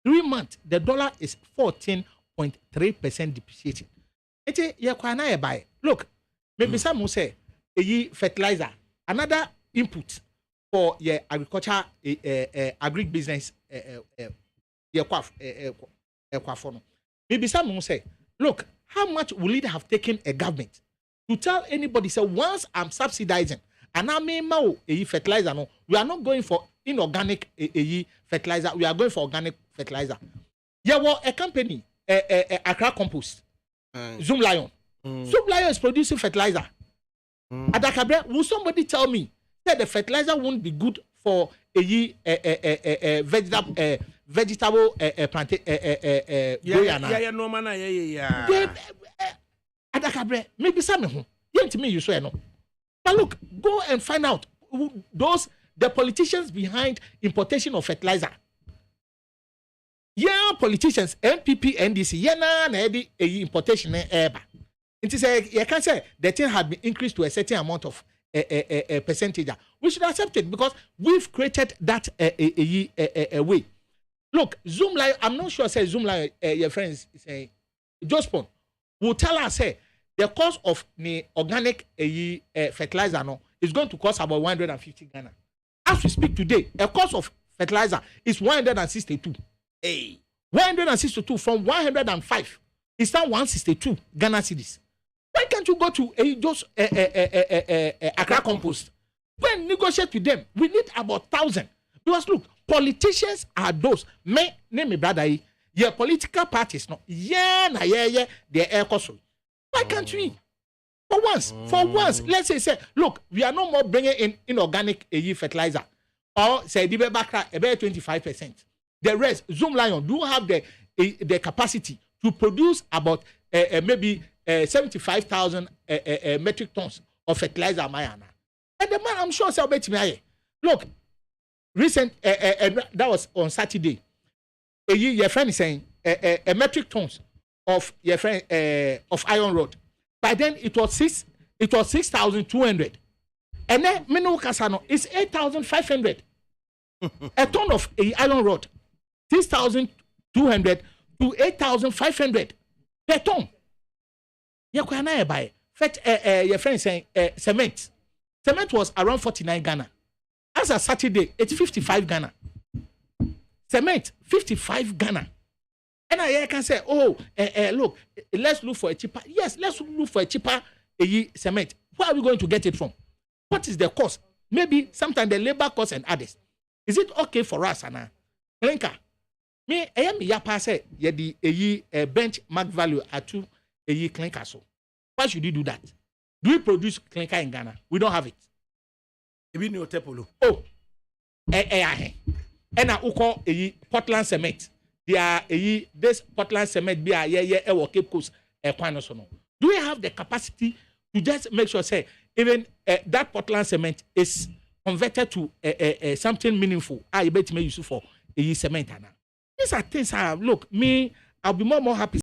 3 months, the dollar is 14.3% depreciating. Look, maybe some will say fertilizer, another input for your agriculture, agri business, maybe some will say, look, how much will it have taken a government to tell anybody, say, once I'm subsidizing, and I may fertilizer, no, we are not going for inorganic fertilizer, we are going for organic fertilizer. Yeah, well, a company, Accra Compost, Zoom Lion. Zoom Lion is producing fertilizer. ADAKABRI, will somebody tell me that the fertilizer won't be good for a vegetable plantation? Yeah, no man, yeah. ADAKABRI, maybe some who to me you swear no. But look, go and find out the politicians behind importation of fertilizer. Yeah, politicians, MPP, NDC, yeah, na importation eba. It is you can say the thing had been increased to a certain amount of percentage. We should accept it because we've created that way. Look, Zoom Lion, I'm not sure say Zoom Lion, your friends say Jospon will tell us say the cost of the organic fertilizer no is going to cost about 150 Ghana. As we speak today, a cost of fertilizer is 162. 162 from 105 is now 162 Ghana cedis. Why can't you go to just Accra Compost? When negotiate with them, we need about 1,000. Because look, politicians are those. Name me brother. Your political parties, no. Yeah, they're air cost. Why can't we? For once, let's say, look, we are no more bringing in inorganic fertilizer. Or say, about 25%. The rest, Zoom Lion do have the capacity to produce about maybe 75,000 metric tons of fertilizer, Mayana. And the man, I'm sure, look, recent, that was on Saturday. Your friend is saying a metric tons of your friend of iron rod. By then it was 6,200. And then Minu Kasano is 8,500. A ton of iron rod. 6,200 to 8,500 per ton. You can buy. Your friend saying cement. Cement was around 49 Ghana. As a Saturday, it's 55 Ghana. Cement 55 Ghana. And I can say, look, let's look for a cheaper. Yes, let's look for a cheaper cement. Where are we going to get it from? What is the cost? Maybe sometimes the labor cost and others. Is it okay for us, Anna? Lenka, me, I am yapa say the benchmark value at 2 clinker. So why should you do that? Do we produce clinker in Ghana? We don't have it. And I call Portland cement. They are this Portland cement be a Cape Coast do we have the capacity to just make sure say even that Portland cement is converted to something meaningful? I bet me use for cement. These are things look, me, I'll be more happy